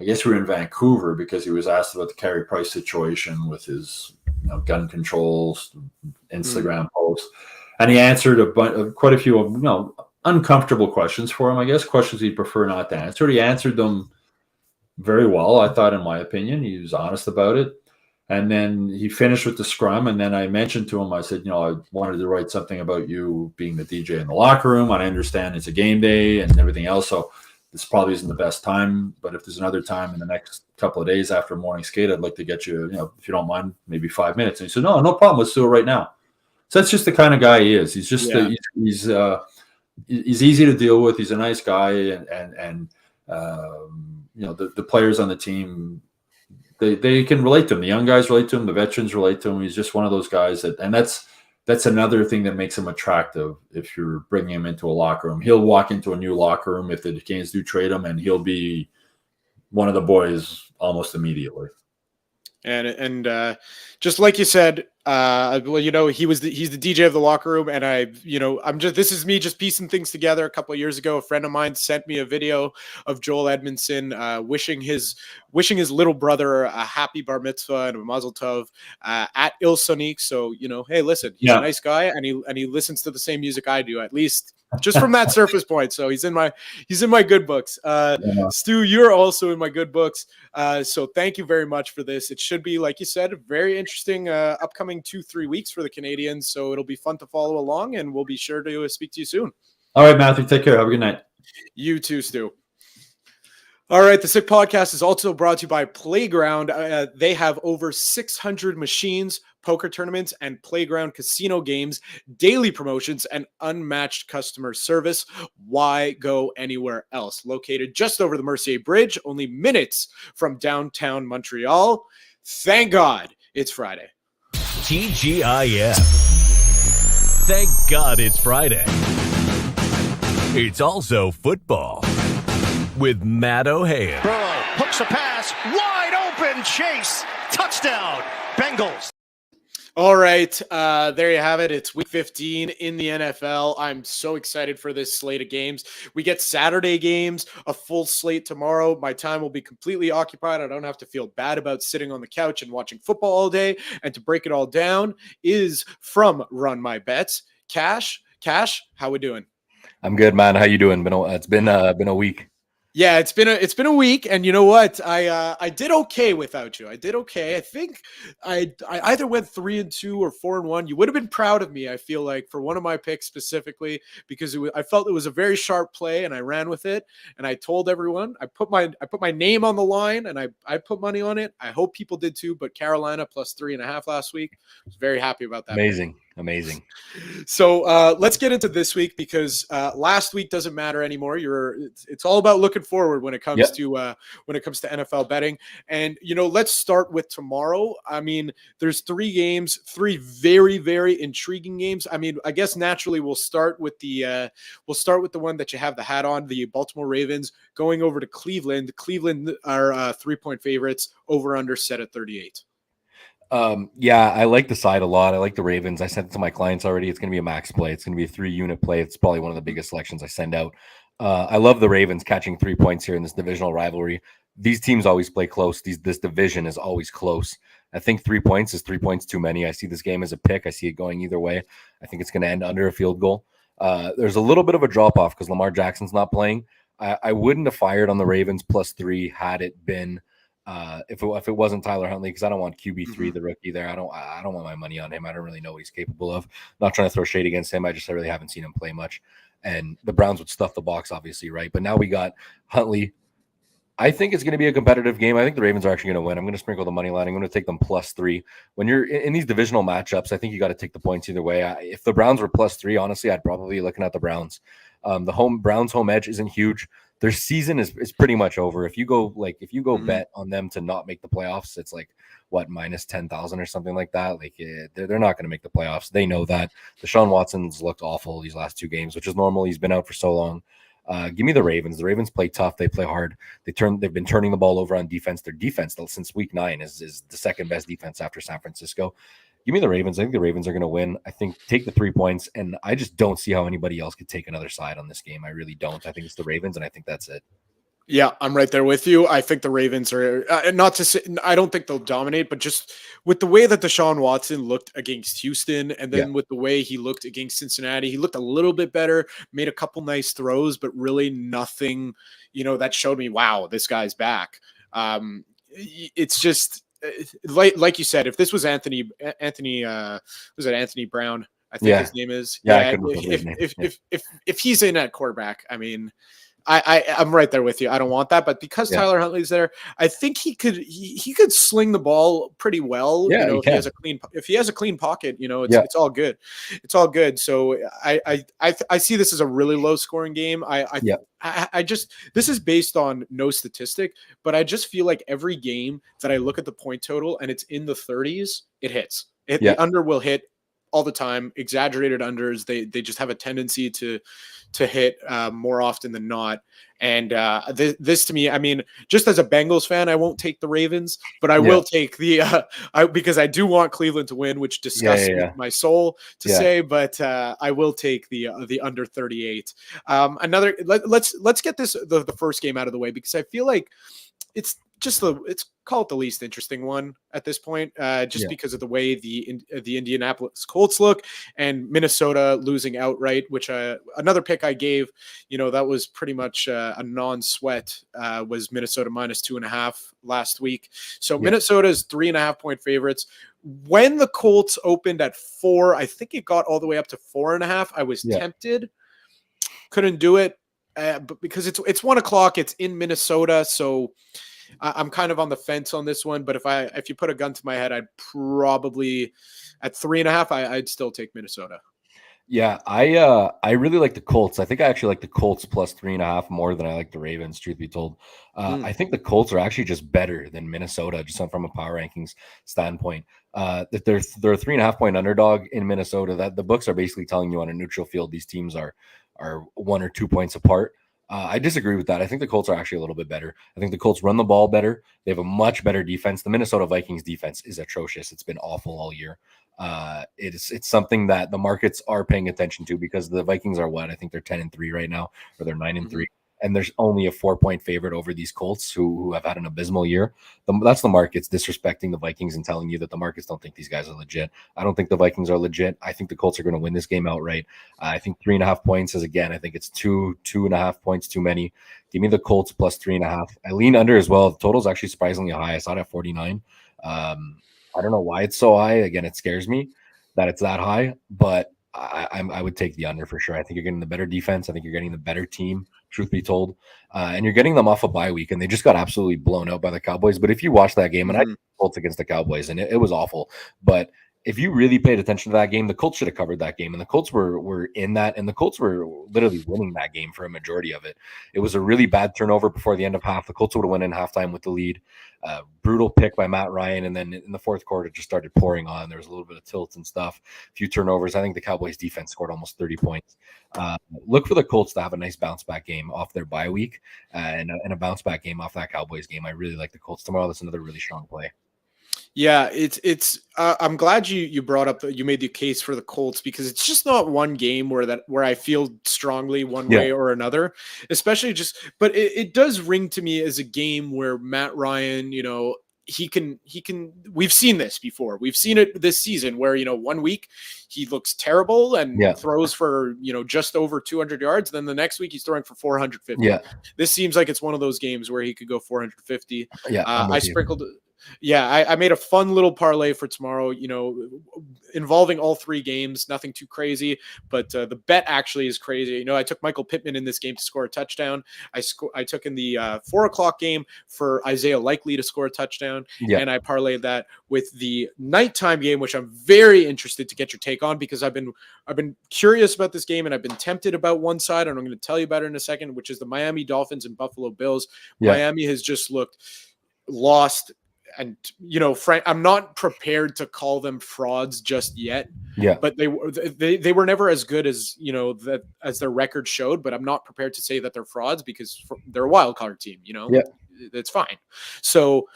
I guess we were in Vancouver because he was asked about the Carey Price situation with his gun controls, Instagram posts, and he answered quite a few uncomfortable questions for him. I guess questions he'd prefer not to answer. He answered them very well, I thought, in my opinion. He was honest about it. And then he finished with the scrum. And then I mentioned to him, I said, I wanted to write something about you being the DJ in the locker room. I understand it's a game day and everything else. So this probably isn't the best time. But if there's another time in the next couple of days after morning skate, I'd like to get you, if you don't mind, maybe 5 minutes. And he said, no problem. Let's do it right now. So that's just the kind of guy he is. He's just, he's easy to deal with. He's a nice guy. And the players on the team, they can relate to him. The young guys relate to him. The veterans relate to him. He's just one of those guys that's another thing that makes him attractive. If you're bringing him into a locker room, he'll walk into a new locker room if the Canadiens do trade him, and he'll be one of the boys almost immediately. And just like you said, he's the DJ of the locker room, and this is me just piecing things together. A couple of years ago, a friend of mine sent me a video of Joel Edmondson wishing his little brother a happy bar mitzvah and a mazel tov at Il Sonique. So hey, listen, he's a nice guy, and he listens to the same music I do, at least just from that surface point. So he's in my good books. Stu, you're also in my good books. So thank you very much for this. It should be, like you said, a very interesting upcoming 2-3 weeks for the Canadiens. So it'll be fun to follow along, and we'll be sure to speak to you soon. All right, Matthew, take care. Have a good night. You too, Stu. All right, the Sick Podcast is also brought to you by Playground. They have over 600 machines, poker tournaments, and Playground casino games, daily promotions, and unmatched customer service. Why go anywhere else? Located just over the Mercier Bridge, only minutes from downtown Montreal. Thank God it's Friday. TGIF. Thank God it's Friday. It's also football with Matt Ohayon. Burrow hooks a pass, wide open, Chase, touchdown, Bengals. All right, there you have it. It's week 15 in the NFL. I'm so excited for this slate of games. We get Saturday games, a full slate tomorrow. My time will be completely occupied. I don't have to feel bad about sitting on the couch and watching football all day. And to break it all down is from Run My Bets. Cash, how we doing? I'm good, man. How you doing? It's been a week. Yeah, it's been a week, and you know what? I did okay without you. I did okay. I think I either went 3-2 or 4-1. You would have been proud of me, I feel like, for one of my picks specifically, because I felt it was a very sharp play, and I ran with it. And I told everyone, I put my name on the line, and I put money on it. I hope people did too. But Carolina plus 3.5 last week. I was very happy about that. Amazing. So let's get into this week, because last week doesn't matter anymore. It's all about looking forward when it comes to NFL betting. And let's start with tomorrow. I mean, there's 3 games, 3 very, very intriguing games. I mean, I guess naturally we'll start with the one that you have the hat on, the Baltimore Ravens going over to Cleveland. Cleveland are 3-point favorites, over under set at 38. Yeah, I like the side a lot. I like the Ravens. I sent it to my clients already. It's going to be a max play. It's going to be a 3-unit play. It's probably one of the biggest selections I send out. I love the Ravens catching 3 points here in this divisional rivalry. These teams always play close. This division is always close. I think 3 points is 3 points too many. I see this game as a pick. I see it going either way. I think it's going to end under a field goal. There's a little bit of a drop-off because Lamar Jackson's not playing. I wouldn't have fired on the Ravens plus 3 had it been if it wasn't Tyler Huntley, because I don't want QB3, the rookie there. I don't want my money on him. I don't really know what he's capable of. Not trying to throw shade against him. I really haven't seen him play much. And the Browns would stuff the box, obviously, right? But now we got Huntley. I think it's going to be a competitive game. I think the Ravens are actually going to win. I'm going to sprinkle the money line. I'm going to take them plus 3. When you're in these divisional matchups, I think you got to take the points either way. If the Browns were plus 3, honestly, I'd probably be looking at the Browns. The Browns home edge isn't huge. Their season is pretty much over. If you go bet on them to not make the playoffs, it's like what, minus 10,000 or something like that. Like they're not going to make the playoffs. They know that. Deshaun Watson's looked awful these last 2 games, which is normal. He's been out for so long. Give me the Ravens. The Ravens play tough. They play hard. They've been turning the ball over on defense. Their defense since week 9 is the second best defense after San Francisco. Give me the Ravens. I think the Ravens are going to win. I think take the 3 points, and I just don't see how anybody else could take another side on this game. I really don't. I think it's the Ravens, and I think that's it. Yeah, I'm right there with you. I think the Ravens are not to say I don't think they'll dominate, but just with the way that Deshaun Watson looked against Houston, and Yeah. then with the way he looked against Cincinnati, he looked a little bit better, made a couple nice throws, but really nothing, that showed me, wow, this guy's back. It's just like you said, if this was Anthony, was it Anthony Brown? I think Yeah. his name is. Yeah, I Yeah, couldn't remember his name. if he's in at quarterback, I mean. I'm right there with you. I don't want that, but because Yeah. Tyler Huntley's there, I think he could sling the ball pretty well. Yeah, he If he has can. if he has a clean pocket, Yeah. it's all good. It's all good. So I see this as a really low scoring game. Yeah. I just this is based on no statistic, but I just feel like every game that I look at the point total and it's in the 30s, it hits. Yeah. The under will hit all the time. Exaggerated unders, they just have a tendency to hit more often than not. And this to me, I mean, just as a Bengals fan, I won't take the Ravens, but I will take the because I do want Cleveland to win, which disgusts my soul to say, but I will take the under 38. Let's get the first game out of the way, because I feel like it's call it the least interesting one at this point, because of the way the Indianapolis Colts look, and Minnesota losing outright, which another pick I gave, that was pretty much a non-sweat, was Minnesota -2.5 last week. So Minnesota's 3.5 point favorites. When the Colts opened at 4, I think it got all the way up to 4.5. I was tempted, couldn't do it, but because it's 1:00, it's in Minnesota, so I'm kind of on the fence on this one. But if you put a gun to my head, I'd probably at 3.5, I'd still take Minnesota. Yeah, I really like the Colts. I think I actually like the Colts plus 3.5 more than I like the Ravens, truth be told. I think the Colts are actually just better than Minnesota, just from a power rankings standpoint. That they're a 3.5 point underdog in Minnesota. That the books are basically telling you on a neutral field these teams are 1 or 2 points apart. I disagree with that. I think the Colts are actually a little bit better. I think the Colts run the ball better. They have a much better defense. The Minnesota Vikings defense is atrocious. It's been awful all year. It's something that the markets are paying attention to, because the Vikings are I think they're 10-3 right now, or they're 9-3. And there's only a 4-point favorite over these Colts who have had an abysmal year. That's the markets disrespecting the Vikings and telling you that the markets don't think these guys are legit. I don't think the Vikings are legit. I think the Colts are going to win this game outright. I think 3.5 points is, again, I think it's 2.5 points too many. Give me the Colts plus 3.5. I lean under as well. The total's actually surprisingly high. I saw it at 49. I don't know why it's so high. Again, it scares me that it's that high, but I would take the under for sure. I think you're getting the better defense. I think you're getting the better team, truth be told. And you're getting them off a bye week, and they just got absolutely blown out by the Cowboys. But if you watch that game, and I Colts against the Cowboys, and it was awful. But if you really paid attention to that game, the Colts should have covered that game, and the Colts were in that, and the Colts were literally winning that game for a majority of it. It was a really bad turnover before the end of half. The Colts would have went in halftime with the lead. Brutal pick by Matt Ryan, and then in the fourth quarter, it just started pouring on. There was a little bit of tilt and stuff, a few turnovers. I think the Cowboys defense scored almost 30 points. Look for the Colts to have a nice bounce back game off their bye week, and a bounce back game off that Cowboys game. I really like the Colts tomorrow. That's another really strong play. Yeah, I'm glad you brought up you made the case for the Colts, because it's just not one game where I feel strongly one way or another, especially but it does ring to me as a game where Matt Ryan, he can, we've seen this before. We've seen it this season where, 1 week he looks terrible and throws for, just over 200 yards. Then the next week he's throwing for 450. Yeah. This seems like it's one of those games where he could go 450. Yeah. I sprinkled. Yeah, I made a fun little parlay for tomorrow, involving all 3 games, nothing too crazy, but the bet actually is crazy. I took Michael Pittman in this game to score a touchdown. I took in the 4:00 game for Isaiah Likely to score a touchdown, and I parlayed that with the nighttime game, which I'm very interested to get your take on, because I've been curious about this game, and I've been tempted about one side, and I'm going to tell you about it in a second, which is the Miami Dolphins and Buffalo Bills. Miami has just looked lost. And Frank, I'm not prepared to call them frauds just yet. But they were never as good as as their record showed. But I'm not prepared to say that they're frauds, because they're a wild card team. That's fine. So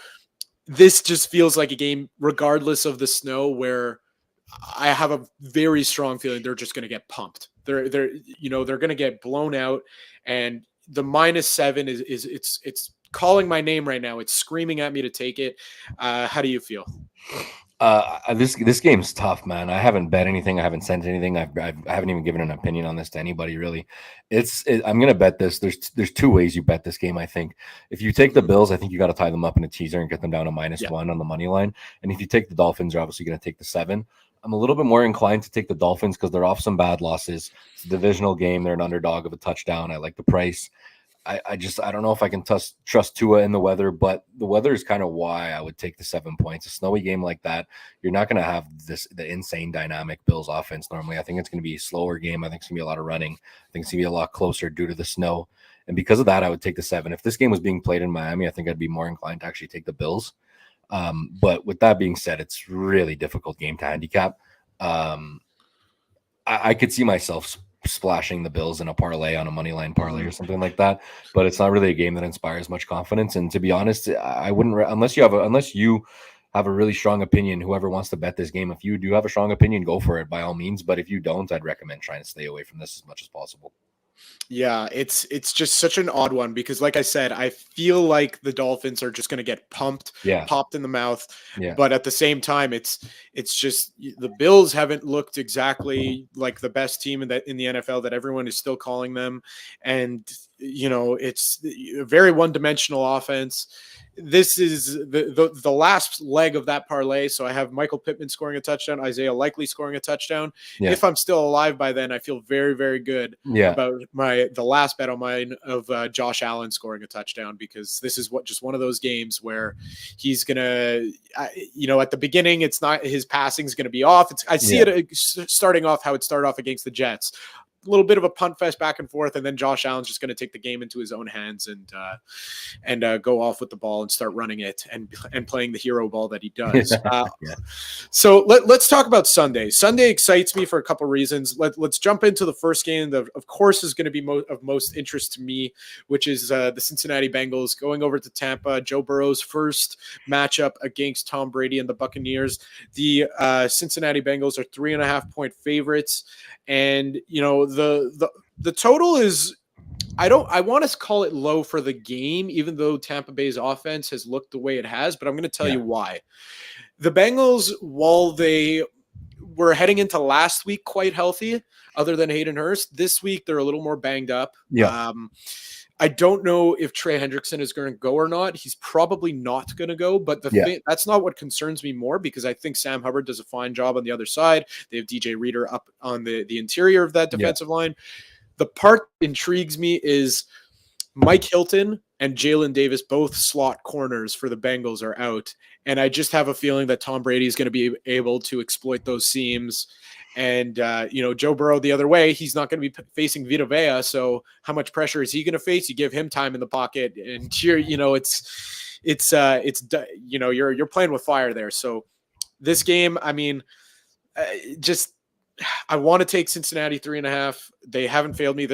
this just feels like a game, regardless of the snow, where I have a very strong feeling they're just going to get pumped. They're going to get blown out. And the -7 is it's calling my name right now. It's screaming at me to take it. How do you feel? This game's tough, man. I haven't bet anything. I haven't sent anything. I haven't even given an opinion on this to anybody, really. I'm gonna bet this. There's two ways you bet this game. I think if you take the Bills, I think you got to tie them up in a teaser and get them down to -1 on the money line. And if you take the Dolphins, you're obviously gonna take the 7. I'm a little bit more inclined to take the Dolphins because they're off some bad losses. It's a divisional game. They're an underdog of a touchdown. I like the price. I don't know if I can trust Tua in the weather, but the weather is kind of why I would take the 7 points. A snowy game like that, you're not going to have the insane dynamic Bills offense normally. I think it's going to be a slower game. I think it's going to be a lot of running. I think it's going to be a lot closer due to the snow. And because of that, I would take the 7. If this game was being played in Miami, I think I'd be more inclined to actually take the Bills. But with that being said, it's really difficult game to handicap. I could see myself splashing the Bills in a parlay on a money line parlay or something like that, but it's not really a game that inspires much confidence. And to be honest, I wouldn't unless you have a really strong opinion. Whoever wants to bet this game, if you do have a strong opinion, go for it by all means. But if you don't, I'd recommend trying to stay away from this as much as possible. Yeah, it's just such an odd one because, like I said, I feel like the Dolphins are just going to get popped in the mouth. Yeah. But at the same time, it's just the Bills haven't looked exactly like the best team in the NFL that everyone is still calling them, and it's a very one-dimensional offense. This is the last leg of that parlay. So I have Michael Pittman scoring a touchdown, Isaiah Likely scoring a touchdown. Yeah. If I'm still alive by then, I feel very, very good about the last bet on mine of Josh Allen scoring a touchdown, because this is just one of those games where he's gonna, at the beginning, it's not his passing is gonna be off. I see it starting off how it started off against the Jets. A little bit of a punt fest back and forth, and then Josh Allen's just going to take the game into his own hands and go off with the ball and start running it and playing the hero ball that he does. So let's talk about Sunday. Sunday excites me for a couple reasons. Let's jump into the first game that, of course, is going to be of most interest to me, which is the Cincinnati Bengals going over to Tampa. Joe Burrow's first matchup against Tom Brady and the Buccaneers. The Cincinnati Bengals are 3.5-point favorites. And, the total is, I want to call it low for the game, even though Tampa Bay's offense has looked the way it has, but I'm going to tell you why. The Bengals, while they were heading into last week quite healthy, other than Hayden Hurst, this week they're a little more banged up. I don't know if Trey Hendrickson is going to go or not. He's probably not going to go, but that's not what concerns me more, because I think Sam Hubbard does a fine job on the other side. They have DJ Reader up on the interior of that defensive line. The part that intrigues me is Mike Hilton and Jalen Davis, both slot corners for the Bengals, are out. And I just have a feeling that Tom Brady is going to be able to exploit those seams. And, Joe Burrow the other way, he's not going to be facing Vita Vea. So how much pressure is he going to face? You give him time in the pocket, and you're playing with fire there. So this game, I want to take Cincinnati 3.5. They haven't failed me.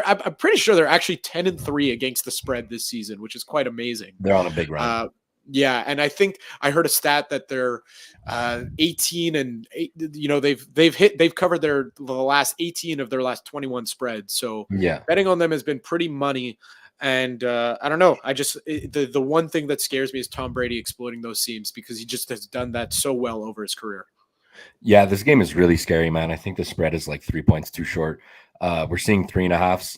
I'm pretty sure they're actually 10-3 against the spread this season, which is quite amazing. They're on a big run. And I think I heard a stat that they're 18-8. They've covered the last 18 of their last 21 spreads. So betting on them has been pretty money. And I don't know. The one thing that scares me is Tom Brady exploiting those seams, because he just has done that so well over his career. Yeah, this game is really scary, man. I think the spread is like 3 points too short. We're seeing 3.5s.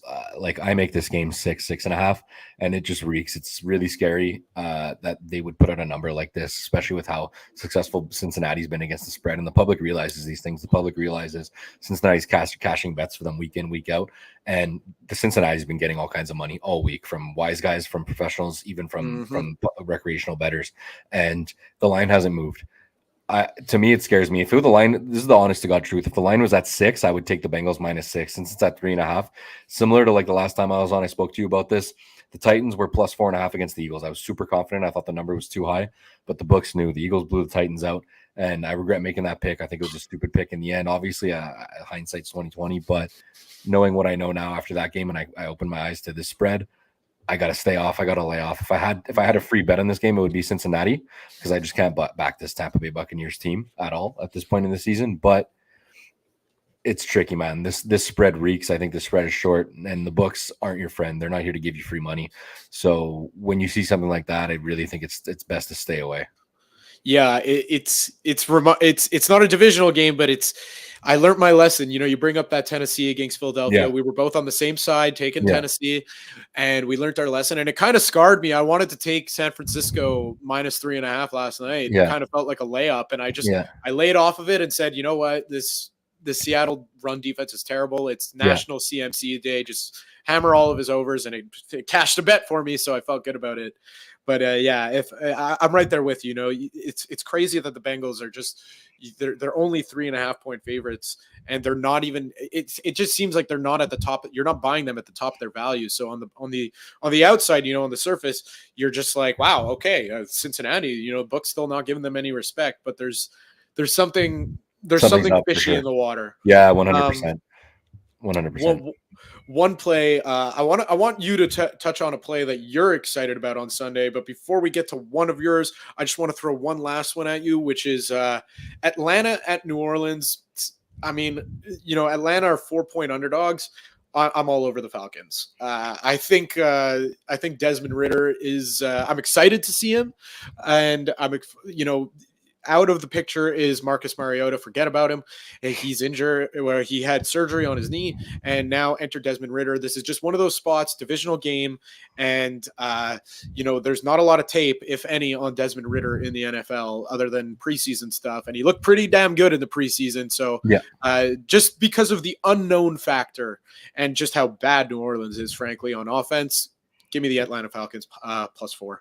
I make this game 6.5, and it just reeks. It's really scary that they would put out a number like this, especially with how successful Cincinnati's been against the spread. And the public realizes these things. The public realizes Cincinnati's cashing bets for them week in, week out. And the Cincinnati's been getting all kinds of money all week from wise guys, from professionals, even from recreational bettors. And the line hasn't moved. To me, it scares me. If it was the line, this is the honest to God truth. If the line was at 6, I would take the Bengals -6. Since it's at 3.5, similar to like the last time I was on, I spoke to you about this. The Titans were +4.5 against the Eagles. I was super confident. I thought the number was too high, but the books knew the Eagles blew the Titans out, and I regret making that pick. I think it was a stupid pick in the end. Obviously, hindsight's 20/20, but knowing what I know now after that game, and I opened my eyes to this spread, I got to stay off. I got to lay off. If I had a free bet on this game, it would be Cincinnati, because I just can't back this Tampa Bay Buccaneers team at all at this point in the season. But It's tricky, man. This spread reeks. I think the spread is short, and the books aren't your friend. They're not here to give you free money. So when you see something like that, I really think it's best to stay away. Yeah, it's not a divisional game, but I learned my lesson. You bring up that Tennessee against Philadelphia. Yeah. We were both on the same side, taking Yeah. Tennessee, and we learned our lesson. And it kind of scarred me. I wanted to take San Francisco -3.5 last night. Yeah. It kind of felt like a layup, and Yeah. I laid off of it and said, you know what, the Seattle run defense is terrible. It's National CMC Day. Just hammer all of his overs, and it cashed a bet for me, so I felt good about it. But if I'm right there with you, it's crazy that the Bengals are they're only 3.5-point favorites, and they're not even. It just seems like they're not at the top. You're not buying them at the top of their value. So on the outside, on the surface, you're just like, wow, okay, Cincinnati. Book's still not giving them any respect, but there's something fishy in the water. Yeah, 100%. 100%. One play, I want you to touch on a play that you're excited about on Sunday. But before we get to one of yours, I just want to throw one last one at you, which is Atlanta at New Orleans. I mean, Atlanta are 4-point underdogs. I'm all over the Falcons. I think Desmond Ridder is. I'm excited to see him, and out of the picture is Marcus Mariota. Forget about him. He's injured, where he had surgery on his knee, and now enter Desmond Ridder. This is just one of those spots, divisional game, and there's not a lot of tape, if any, on Desmond Ridder in the NFL other than preseason stuff, and he looked pretty damn good in the preseason. So just because of the unknown factor and just how bad New Orleans is, frankly, on offense, give me the Atlanta Falcons +4.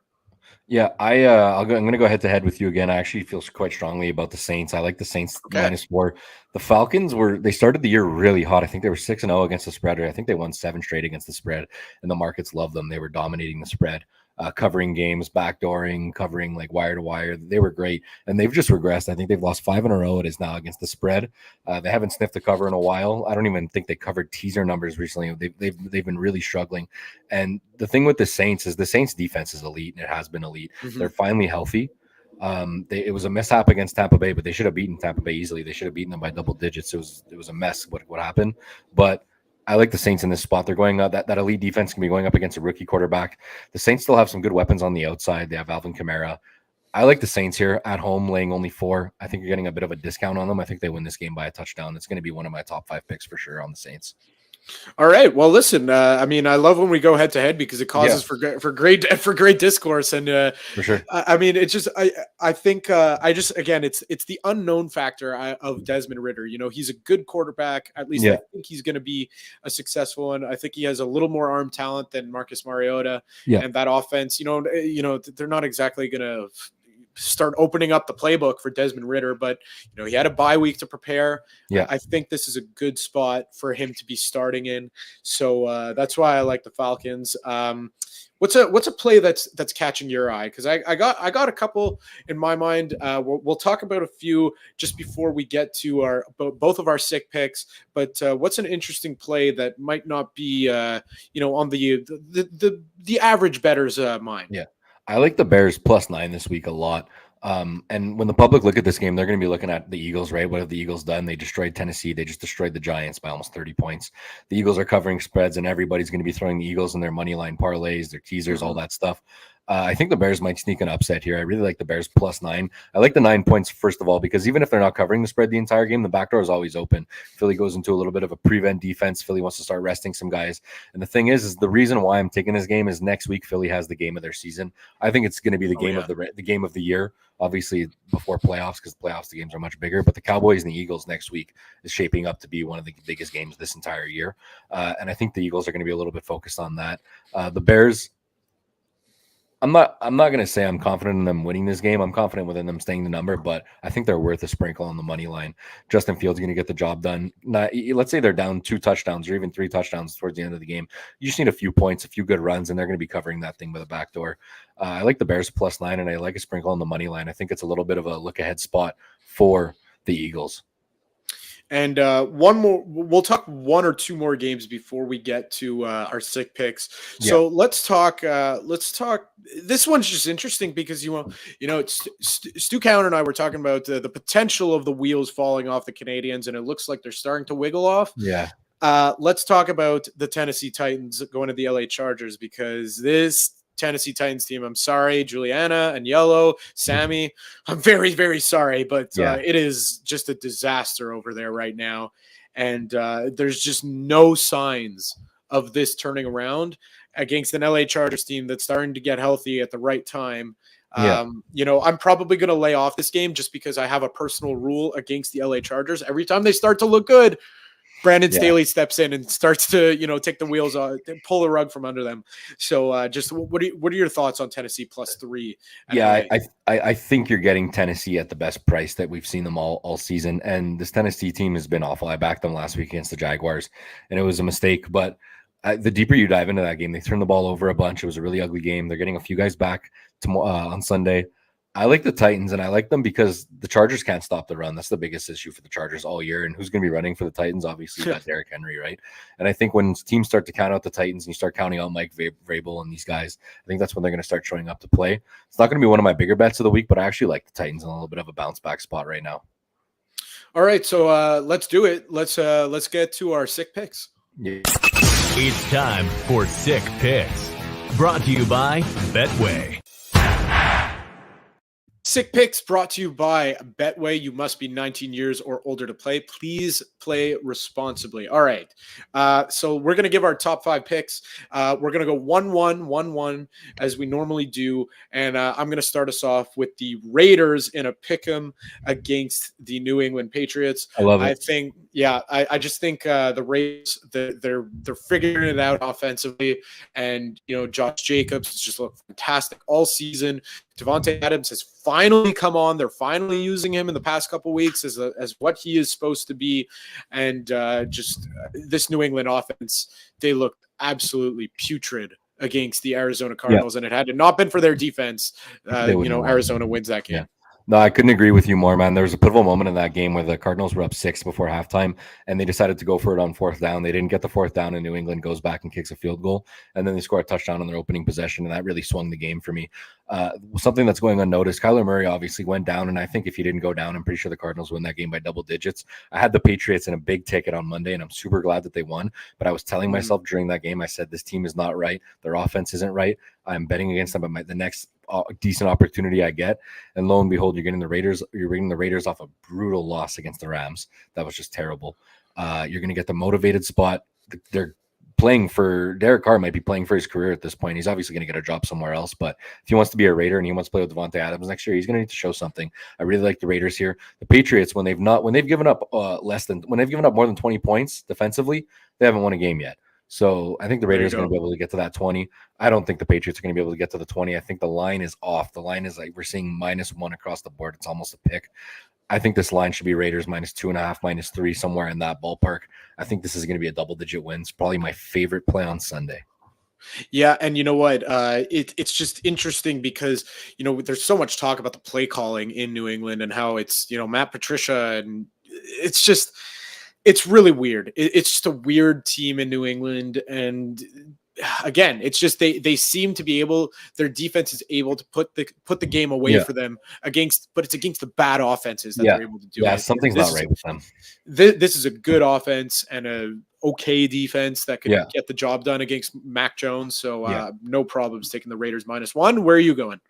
Yeah, I'm going to go head to head with you again. I actually feel quite strongly about the Saints. I like the Saints -4. The Falcons they started the year really hot. I think they were 6-0 against the spread. I think they won 7 straight against the spread, and the markets love them. They were dominating the spread, covering games, backdooring, covering like wire to wire. They were great, and they've just regressed. I think they've lost 5 in a row. It is now against the spread. They haven't sniffed the cover in a while. I don't even think they covered teaser numbers recently. They've been really struggling. And the thing with the Saints is the Saints defense is elite, and it has been elite. Mm-hmm. They're finally healthy. It was a mishap against Tampa Bay, but they should have beaten Tampa Bay easily. They should have beaten them by double digits. It was a mess what happened. But I like the Saints in this spot. They're going up. That elite defense can be going up against a rookie quarterback. The Saints still have some good weapons on the outside. They have Alvin Kamara. I like the Saints here at home, laying only 4. I think you're getting a bit of a discount on them. I think they win this game by a touchdown. It's going to be one of my top 5 picks for sure on the Saints. All right. Well, listen. I love when we go head to head because it causes for great discourse, and for sure. I mean, it's just I think it's the unknown factor of Desmond Ridder. He's a good quarterback. At least I think he's going to be a successful one. I think he has a little more arm talent than Marcus Mariota, and that offense. They're not exactly going to start opening up the playbook for Desmond Ridder, but he had a bye week to prepare. I think this is a good spot for him to be starting in, so that's why I like the Falcons. What's a play that's catching your eye? Because I got a couple in my mind. We'll talk about a few just before we get to both of our sick picks. But what's an interesting play that might not be on the average bettor's mind? Yeah. I like the Bears +9 this week a lot. And when the public look at this game, they're going to be looking at the Eagles, right? What have the Eagles done? They destroyed Tennessee. They just destroyed the Giants by almost 30 points. The Eagles are covering spreads, and everybody's going to be throwing the Eagles in their money line parlays, their teasers, all that stuff. I think the Bears might sneak an upset here. I really like the Bears +9. I like the 9 points, first of all, because even if they're not covering the spread the entire game, the back door is always open. Philly goes into a little bit of a prevent defense. Philly wants to start resting some guys. And the thing is the reason why I'm taking this game is next week Philly has the game of their season. I think it's going to be the game of the year, obviously before playoffs, because playoffs, the games are much bigger. But the Cowboys and the Eagles next week is shaping up to be one of the biggest games this entire year. And I think the Eagles are going to be a little bit focused on that. The Bears, I'm not going to say I'm confident in them winning this game. I'm confident within them staying the number, but I think they're worth a sprinkle on the money line. Justin Fields going to get the job done. Let's say they're down 2 touchdowns or even 3 touchdowns towards the end of the game. You just need a few points, a few good runs, and they're going to be covering that thing by the back door. I like the Bears +9, and I like a sprinkle on the money line. I think it's a little bit of a look ahead spot for the Eagles. And one more, we'll talk one or two more games before we get to our sick picks. So let's talk. This one's just interesting because it's Stu Cowan and I were talking about the potential of the wheels falling off the Canadiens, and it looks like they're starting to wiggle off. Yeah. Let's talk about the Tennessee Titans going to the LA Chargers, because this Tennessee Titans team, I'm sorry, Juliana and Yellow, Sammy, I'm very, very sorry, but it is just a disaster over there right now. And there's just no signs of this turning around against an LA Chargers team that's starting to get healthy at the right time. I'm probably going to lay off this game just because I have a personal rule against the LA Chargers. Every time they start to look good, Brandon Staley steps in and starts to, take the wheels off, pull the rug from under them. So just what are your thoughts on Tennessee +3? Yeah, I think you're getting Tennessee at the best price that we've seen them all season. And this Tennessee team has been awful. I backed them last week against the Jaguars, and it was a mistake. But the deeper you dive into that game, they turned the ball over a bunch. It was a really ugly game. They're getting a few guys back on Sunday. I like the Titans, and I like them because the Chargers can't stop the run. That's the biggest issue for the Chargers all year. And who's going to be running for the Titans? Obviously, that's Derrick Henry, right? And I think when teams start to count out the Titans and you start counting out Mike Vrabel and these guys, I think that's when they're going to start showing up to play. It's not going to be one of my bigger bets of the week, but I actually like the Titans in a little bit of a bounce back spot right now. All right, so let's do it. Let's get to our sick picks. Yeah. It's time for Sick Picks, brought to you by Betway. Sick Picks brought to you by Betway. You must be 19 years or older to play. Please play responsibly. All right. So we're going to give our top 5 picks. We're going to go 1-1, 1-1 as we normally do. And I'm going to start us off with the Raiders in a pick'em against the New England Patriots. I love it. I just think the Raiders, they're figuring it out offensively. And, Josh Jacobs has just looked fantastic all season. Devontae Adams has finally come on. They're finally using him in the past couple weeks as what he is supposed to be. And this New England offense, they looked absolutely putrid against the Arizona Cardinals. And it had not been for their defense, Arizona wins that game. Yeah. No, I couldn't agree with you more, man. There was a pivotal moment in that game where the Cardinals were up 6 before halftime, and they decided to go for it on 4th down. They didn't get the 4th down, and New England goes back and kicks a field goal, and then they score a touchdown on their opening possession, and that really swung the game for me. Something that's going unnoticed, Kyler Murray obviously went down, and I think if he didn't go down, I'm pretty sure the Cardinals win that game by double digits. I had the Patriots in a big ticket on Monday, and I'm super glad that they won, but I was telling myself during that game, I said, this team is not right. Their offense isn't right. I'm betting against them at the next decent opportunity I get, and lo and behold, you're getting the Raiders. You're bringing the Raiders off a brutal loss against the Rams. That was just terrible. You're going to get the motivated spot. They're playing for Derek Carr. Might be playing for his career at this point. He's obviously going to get a job somewhere else, but if he wants to be a Raider and he wants to play with Devontae Adams next year, he's going to need to show something. I really like the Raiders here. The Patriots, when they've given up more than 20 points defensively, they haven't won a game yet. So I think the Raiders are going to be able to get to that 20. I don't think the Patriots are going to be able to get to the 20. I think the line is off. The line is like we're seeing -1 across the board. It's almost a pick. I think this line should be Raiders -2.5, -3, somewhere in that ballpark. I think this is going to be a double-digit win. It's probably my favorite play on Sunday. Yeah, and you know what? It's just interesting because, there's so much talk about the play calling in New England and how it's, Matt Patricia, and it's really weird. It's just a weird team in New England. And again, it's just they seem to be able, their defense is able to put the game away for them but it's against the bad offenses that they're able to do. Yeah, something's not right with them. This is a good offense and a okay defense that could get the job done against Mac Jones. So no problems taking the Raiders -1. Where are you going?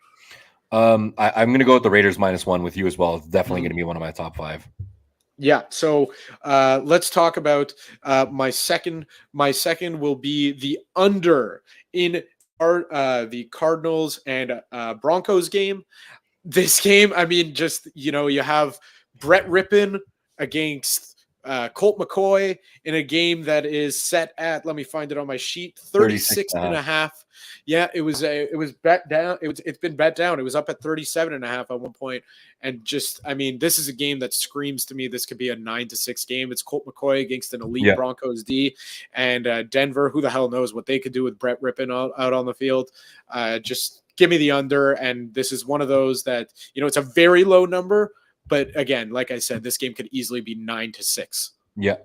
I'm going to go with the Raiders -1 with you as well. It's definitely going to be one of my top 5. Yeah, so let's talk about my second. My second will be the under in the Cardinals and Broncos game. This game, I mean, just you have Brett Rippon against Colt McCoy in a game that is set at, let me find it on my sheet, 36.5. Yeah, it was bet down. It's been bet down. It was up at 37.5 at one point. And just, I mean, this is a game that screams to me this could be a 9-6 game. It's Colt McCoy against an elite Broncos D, and Denver. Who the hell knows what they could do with Brett Rippon out on the field? Just give me the under. And this is one of those that, it's a very low number, But again, like I said, this game could easily be 9-6. Yeah.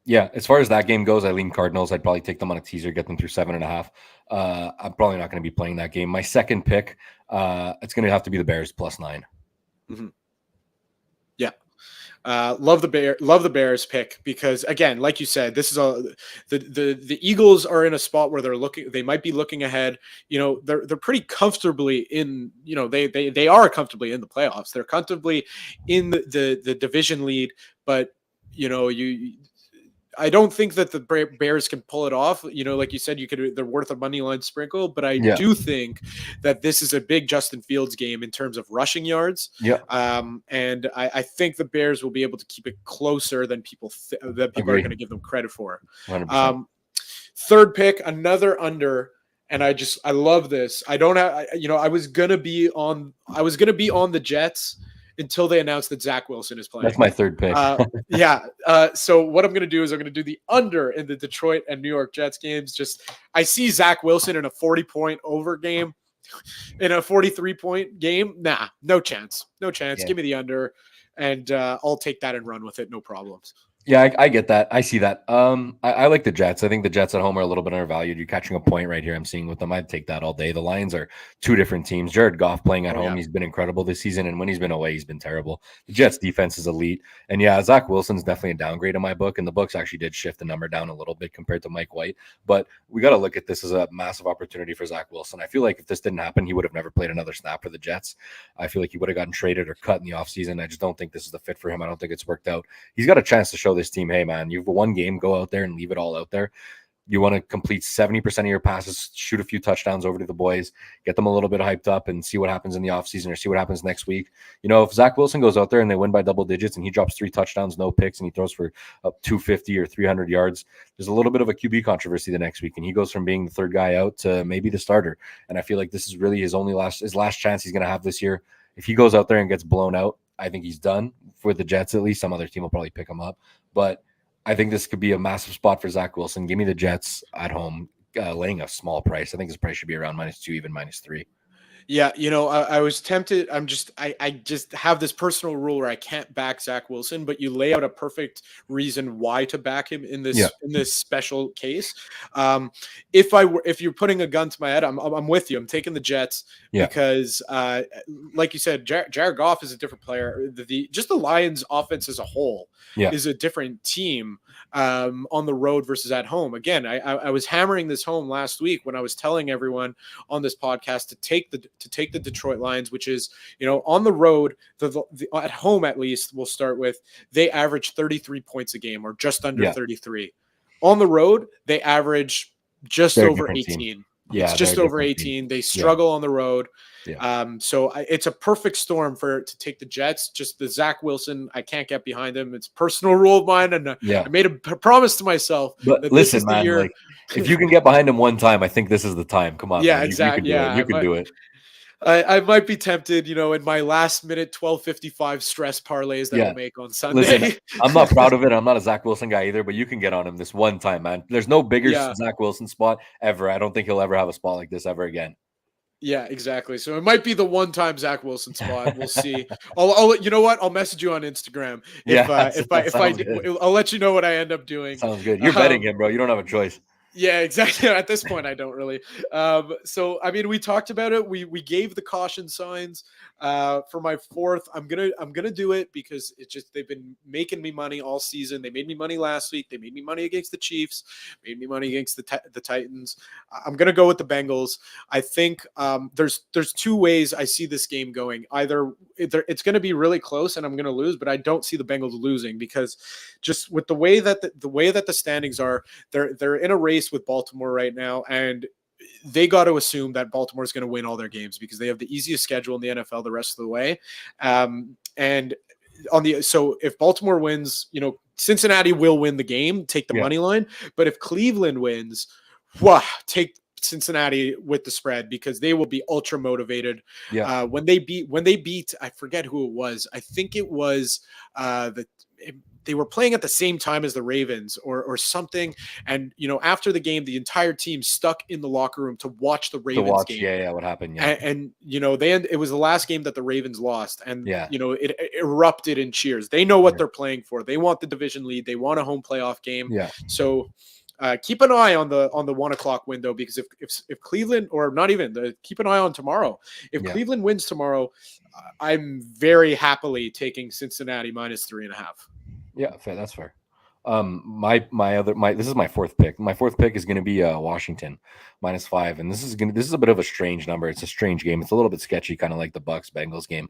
Yeah. As far as that game goes, I lean Cardinals. I'd probably take them on a teaser, get them through 7.5. I'm probably not going to be playing that game. My second pick, it's going to have to be the Bears +9. Mm-hmm. Yeah. Love the Bears pick because again, like you said, this is the Eagles are in a spot where they might be looking ahead. They're pretty comfortably in, they are comfortably in the playoffs. They're comfortably in the division lead, but I don't think that the Bears can pull it off. Like you said, they're worth a money line sprinkle, but I do think that this is a big Justin Fields game in terms of rushing yards. Yeah. And I think the Bears will be able to keep it closer than people are going to give them credit for. 100%. Third pick, another under. And I love this. I was going to be on the Jets until they announced that Zach Wilson is playing. That's my third pick. So what I'm going to do is I'm going to do the under in the Detroit and New York Jets games. I see Zach Wilson in a 40-point over game, in a 43-point game. Nah, no chance. Yeah. Give me the under, and I'll take that and run with it. No problems. Yeah, I get that. I see that. I like the Jets. I think the Jets at home are a little bit undervalued. You're catching a point right here. I'm seeing with them. I'd take that all day. The Lions are two different teams. Jared Goff playing at home. Yeah. He's been incredible this season. And when he's been away, he's been terrible. The Jets defense is elite. And yeah, Zach Wilson's definitely a downgrade in my book. And the books actually did shift the number down a little bit compared to Mike White. But we got to look at this as a massive opportunity for Zach Wilson. I feel like if this didn't happen, he would have never played another snap for the Jets. I feel like he would have gotten traded or cut in the offseason. I just don't think this is the fit for him. I don't think it's worked out. He's got a chance to show this team, hey, man, you've one game, go out there and leave it all out there. You want to complete 70% of your passes, shoot a few touchdowns over to the boys, get them a little bit hyped up and see what happens in the offseason or see what happens next week. If Zach Wilson goes out there and they win by double digits and he drops 3 touchdowns, no picks, and he throws for up 250 or 300 yards, there's a little bit of a QB controversy the next week. And he goes from being the third guy out to maybe the starter. And I feel like this is really his last chance he's going to have this year. If he goes out there and gets blown out, I think he's done for the Jets. At least some other team will probably pick him up. But I think this could be a massive spot for Zach Wilson. Give me the Jets at home, laying a small price. I think his price should be around -2, even -3. Yeah, I was tempted. I just have this personal rule where I can't back Zach Wilson, but you lay out a perfect reason why to back him in this special case. If you're putting a gun to my head, I'm with you. I'm taking the Jets because, like you said, Jared Goff is a different player. The Lions offense as a whole is a different team on the road versus at home. Again, I was hammering this home last week when I was telling everyone on this podcast to take the Detroit Lions, which is, on the road, at home at least, we'll start with, they average 33 points a game or just under 33. On the road, they average just over 18. Team. Yeah, it's just over 18. Team. They struggle on the road. Yeah. So it's a perfect storm to take the Jets. Just the Zach Wilson, I can't get behind him. It's a personal rule of mine, and I made a promise to myself. But that listen, man, like, if you can get behind him one time, I think this is the time. Come on, man. Exactly. You can do it. I might be tempted, in my last minute 12:55 stress parlays that I'll make on Sunday. Listen, I'm not proud of it. I'm not a Zach Wilson guy either, but you can get on him this one time, man. There's no bigger Zach Wilson spot ever. I don't think he'll ever have a spot like this ever again. Yeah, exactly. So it might be the one-time Zach Wilson spot. We'll see. I'll you know what? I'll message you on Instagram I'll let you know what I end up doing. Sounds good. You're betting him, bro. You don't have a choice. Yeah, exactly. At this point, I don't really. So I mean, we talked about it. We gave the caution signs for my fourth. I'm gonna do it because it's just they've been making me money all season. They made me money last week. They made me money against the Chiefs. Made me money against the Titans. I'm gonna go with the Bengals. I think there's 2 ways I see this game going. Either it's gonna be really close and I'm gonna lose, but I don't see the Bengals losing because just with the way that the standings are, they're in a race with Baltimore right now, and they got to assume that Baltimore is going to win all their games because they have the easiest schedule in the NFL the rest of the way. So if Baltimore wins, Cincinnati will win the game, take the money line. But if Cleveland wins, take Cincinnati with the spread because they will be ultra motivated. When they beat, I forget who it was. I think it was they were playing at the same time as the Ravens or something. And, after the game, the entire team stuck in the locker room to watch the Ravens game. Yeah, what happened? Yeah. And it was the last game that the Ravens lost. And, Yeah. it erupted in cheers. They know what they're playing for. They want the division lead. They want a home playoff game. Yeah. So keep an eye on the 1 o'clock window, because if Cleveland, or not even, keep an eye on tomorrow. If Cleveland wins tomorrow, I'm very happily taking Cincinnati -3.5. Yeah, fair. That's fair. This is my fourth pick. My fourth pick is going to be Washington -5, and this is a bit of a strange number. It's a strange game. It's a little bit sketchy, kind of like the Bucks-Bengals game.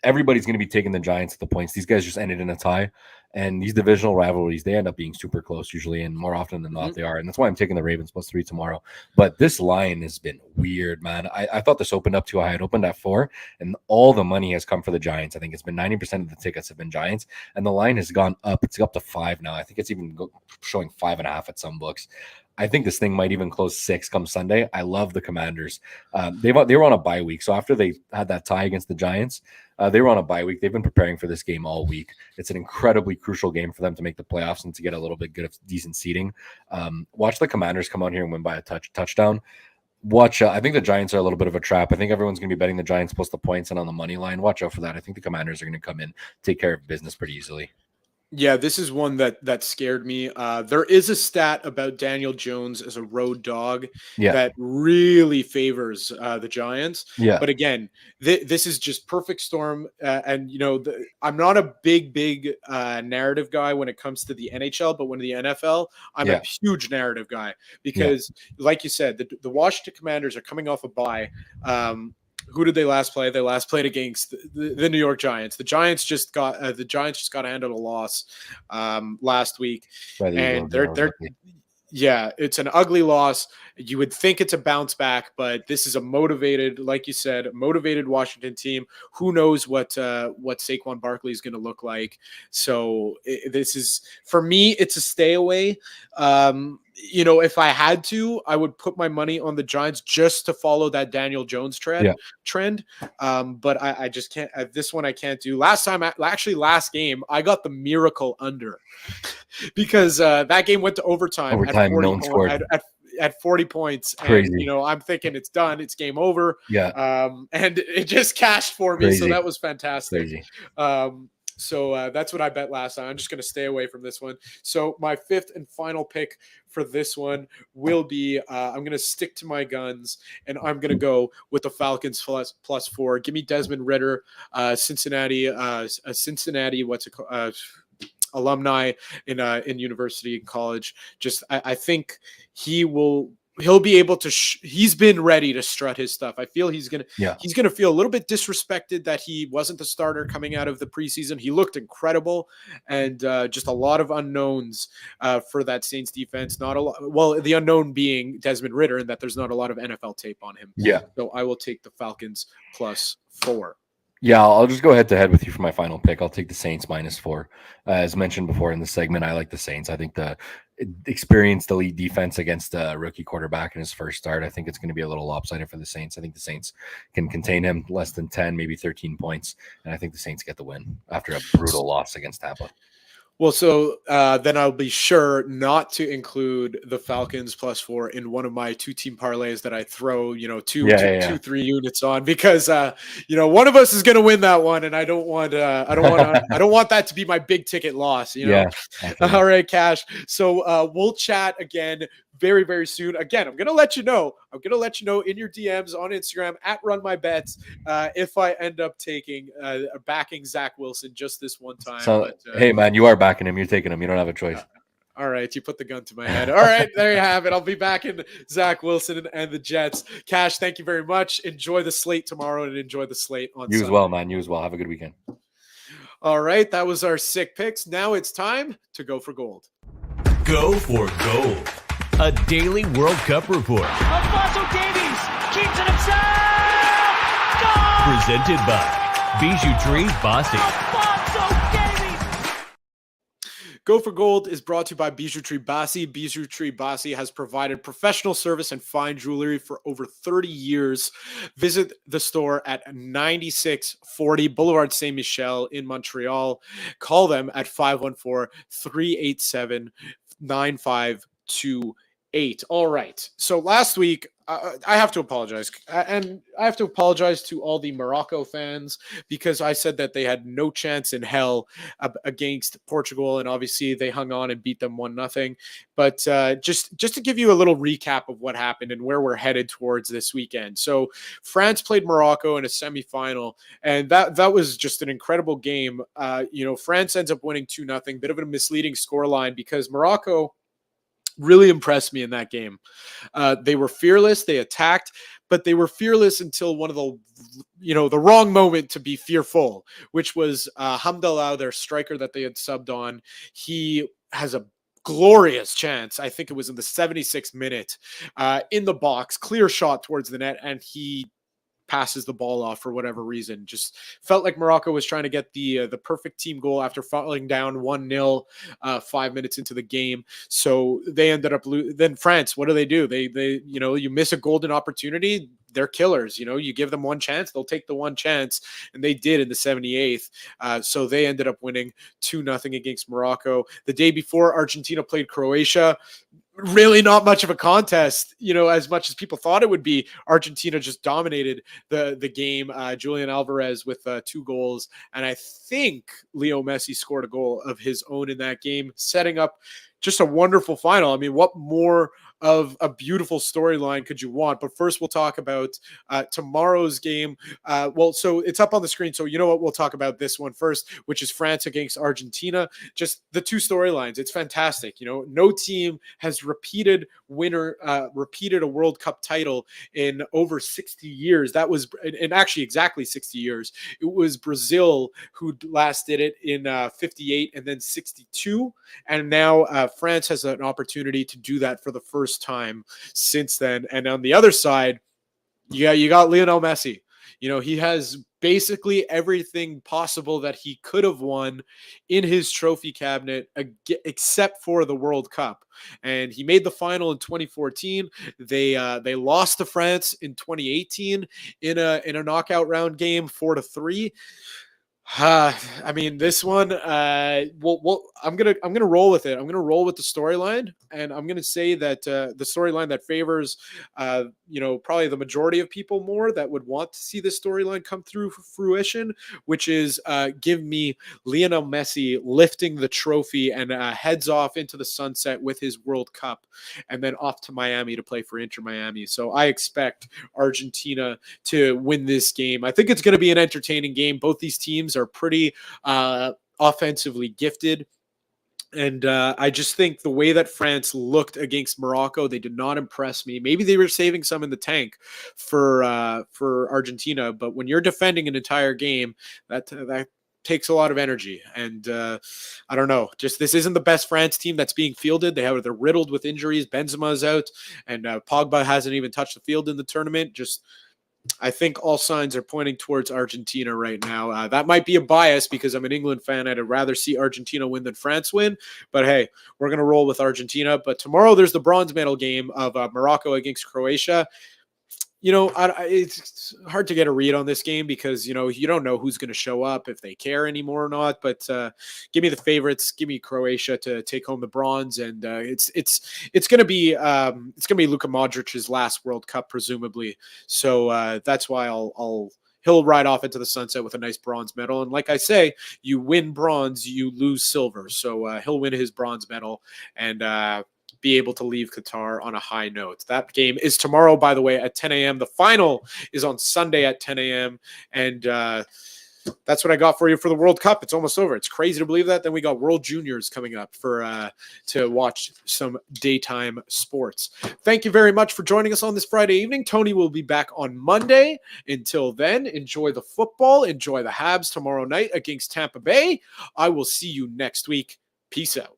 Everybody's going to be taking the Giants at the points. These guys just ended in a tie, and these divisional rivalries, they end up being super close usually, and more often than not they are. And that's why I'm taking the Ravens +3 tomorrow. But this line has been weird, man. I thought this opened up too high. It opened at 4, and all the money has come for the Giants. I think it's been 90% of the tickets have been Giants, and the line has gone up. It's up to 5 now. I think it's even showing 5.5 at some books. I think this thing might even close 6 come Sunday. I love the Commanders. They were on a bye week. So after they had that tie against the Giants, they were on a bye week. They've been preparing for this game all week. It's an incredibly crucial game for them to make the playoffs and to get a little bit good of decent seeding. Watch the Commanders come out here and win by a touchdown. Watch. I think the Giants are a little bit of a trap. I think everyone's going to be betting the Giants plus the points and on the money line. Watch out for that. I think the Commanders are going to come in, take care of business pretty easily. Yeah, this is one that scared me. There is a stat about Daniel Jones as a road dog that really favors the Giants. Yeah. But again, this is just perfect storm. And, I'm not a big narrative guy when it comes to the NHL, but when the NFL, I'm a huge narrative guy because, like you said, the Washington Commanders are coming off a bye. Who did they last play? They last played against the New York Giants. The Giants just got handed a loss last week, and it's an ugly loss. You would think it's a bounce back, but this is a motivated, like you said, motivated Washington team. Who knows what Saquon Barkley is going to look like? So this is, for me, it's a stay away. If I had to, I would put my money on the Giants just to follow that Daniel Jones trend. But I just can't. This one I can't do. Last game, I got the miracle under because that game went to overtime no one scored. At 40 points. Crazy. And, I'm thinking it's done. It's game over. Yeah. And it just cashed for me. Crazy. So that was fantastic. Crazy. So that's what I bet last time. I'm just going to stay away from this one. So my fifth and final pick for this one will be I'm going to stick to my guns, and I'm going to go with the Falcons +4. Give me Desmond Ridder, Cincinnati, alumni in university and college. Just I think he'll be able to he's been ready to strut his stuff. I feel he's gonna feel a little bit disrespected that he wasn't the starter coming out of the preseason. He looked incredible, and just a lot of unknowns for that Saints defense. Not a lot. Well, the unknown being Desmond Ridder, and that there's not a lot of NFL tape on him. Yeah. So I will take the Falcons +4. Yeah, I'll just go head to head with you for my final pick. I'll take the Saints -4. As mentioned before in the segment, I like the Saints. I think the experienced elite defense against a rookie quarterback in his first start, I think it's going to be a little lopsided for the Saints. I think the Saints can contain him less than 10, maybe 13 points. And I think the Saints get the win after a brutal loss against Tampa. Well, so then I'll be sure not to include the Falcons +4 in one of my 2-team parlays that I throw, 2-3 units on, because one of us is going to win that one, and I don't want that to be my big ticket loss. Yeah. All right, Cash. So we'll chat again very, very soon. Again, I'm going to let you know in your DMs on Instagram @RunMyBets if I end up backing Zach Wilson just this one time. So, hey, man, you are backing him. You're taking him. You don't have a choice. All right, you put the gun to my head. All right, there you have it. I'll be backing Zach Wilson and the Jets. Cash, thank you very much. Enjoy the slate tomorrow and enjoy the slate on Sunday. You as well, man. You as well. Have a good weekend. All right, that was our sick picks. Now it's time to go for gold. Go for gold. A daily World Cup report. Alfonso Davies keeps it himself. Goal! Presented by Bijouterie Bossy. Alfonso Davies. Go for Gold is brought to you by Bijouterie Bassi. Bijouterie Bassi has provided professional service and fine jewelry for over 30 years. Visit the store at 9640 Boulevard Saint-Michel in Montreal. Call them at 514-387-9528. All right. So last week, I have to apologize. And I have to apologize to all the Morocco fans because I said that they had no chance in hell against Portugal. And obviously they hung on and beat them 1-0. But just to give you a little recap of what happened and where we're headed towards this weekend. So France played Morocco in a semifinal, and that was just an incredible game. France ends up winning 2-0, bit of a misleading scoreline because Morocco really impressed me in that game. They were fearless. They attacked, but they were fearless until one of the wrong moment to be fearful, which was Hamdallah, their striker that they had subbed on. He has a glorious chance. I think it was in the 76th minute in the box, clear shot towards the net, and he passes the ball off for whatever reason. Just felt like Morocco was trying to get the perfect team goal after falling down 1-0 5 minutes into the game. So they ended up then France, what do? They you miss a golden opportunity, they're killers. You give them one chance, they'll take the one chance, and they did in the 78th. So they ended up winning 2-0 against Morocco. The day before, Argentina played Croatia. Really not much of a contest, as much as people thought it would be. Argentina just dominated the game. Julian Alvarez with 2 goals. And I think Leo Messi scored a goal of his own in that game, setting up just a wonderful final. I mean, what more of a beautiful storyline could you want? But first, we'll talk about tomorrow's game. So it's up on the screen. So you know what? We'll talk about this one first, which is France against Argentina. Just the 2 storylines. It's fantastic. No team has repeated a World Cup title in over 60 years. That was, and actually exactly 60 years. It was Brazil who last did it in 58 and then 62. And now France has an opportunity to do that for the first time since then. And on the other side, you got Lionel Messi. He has basically everything possible that he could have won in his trophy cabinet, except for the World Cup. And he made the final in 2014. They lost to France in 2018 in a knockout round game, 4-3. I mean, this one, I'm gonna roll with it. I'm gonna roll with the storyline, and I'm gonna say that the storyline that favors, probably the majority of people more that would want to see this storyline come through fruition, which is give me Lionel Messi lifting the trophy and heads off into the sunset with his World Cup, and then off to Miami to play for Inter Miami. So I expect Argentina to win this game. I think it's going to be an entertaining game. Both these teams are pretty offensively gifted. And I just think the way that France looked against Morocco, they did not impress me. Maybe they were saving some in the tank for Argentina, but when you're defending an entire game, that takes a lot of energy. And I don't know, just this isn't the best France team that's being fielded. They're riddled with injuries. Benzema's out, and Pogba hasn't even touched the field in the tournament. I think all signs are pointing towards Argentina right now. That might be a bias because I'm an England fan. I'd rather see Argentina win than France win. But hey, we're going to roll with Argentina. But tomorrow there's the bronze medal game of Morocco against Croatia. It's hard to get a read on this game because, you don't know who's going to show up, if they care anymore or not. But give me the favorites. Give me Croatia to take home the bronze. And it's going to be Luka Modric's last World Cup, presumably. So that's why he'll ride off into the sunset with a nice bronze medal. And like I say, you win bronze, you lose silver. So he'll win his bronze medal and be able to leave Qatar on a high note. That game is tomorrow, by the way, at 10 a.m. The final is on Sunday at 10 a.m. And that's what I got for you for the World Cup. It's almost over. It's crazy to believe that. Then we got World Juniors coming up to watch some daytime sports. Thank you very much for joining us on this Friday evening. Tony will be back on Monday. Until then, enjoy the football. Enjoy the Habs tomorrow night against Tampa Bay. I will see you next week. Peace out.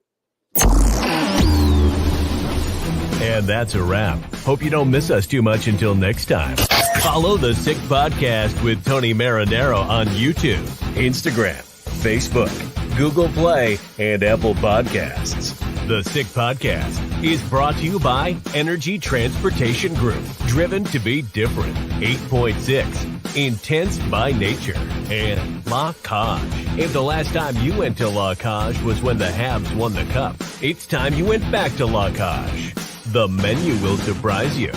And that's a wrap. Hope you don't miss us too much until next time. Follow the Sick Podcast with Tony Marinaro on YouTube, Instagram, Facebook, Google Play, and Apple Podcasts. The Sick Podcast is brought to you by Energy Transportation Group, driven to be different, 8.6, intense by nature, and La Cage. If the last time you went to La Cage was when the Habs won the cup, it's time you went back to La Cage. The menu will surprise you.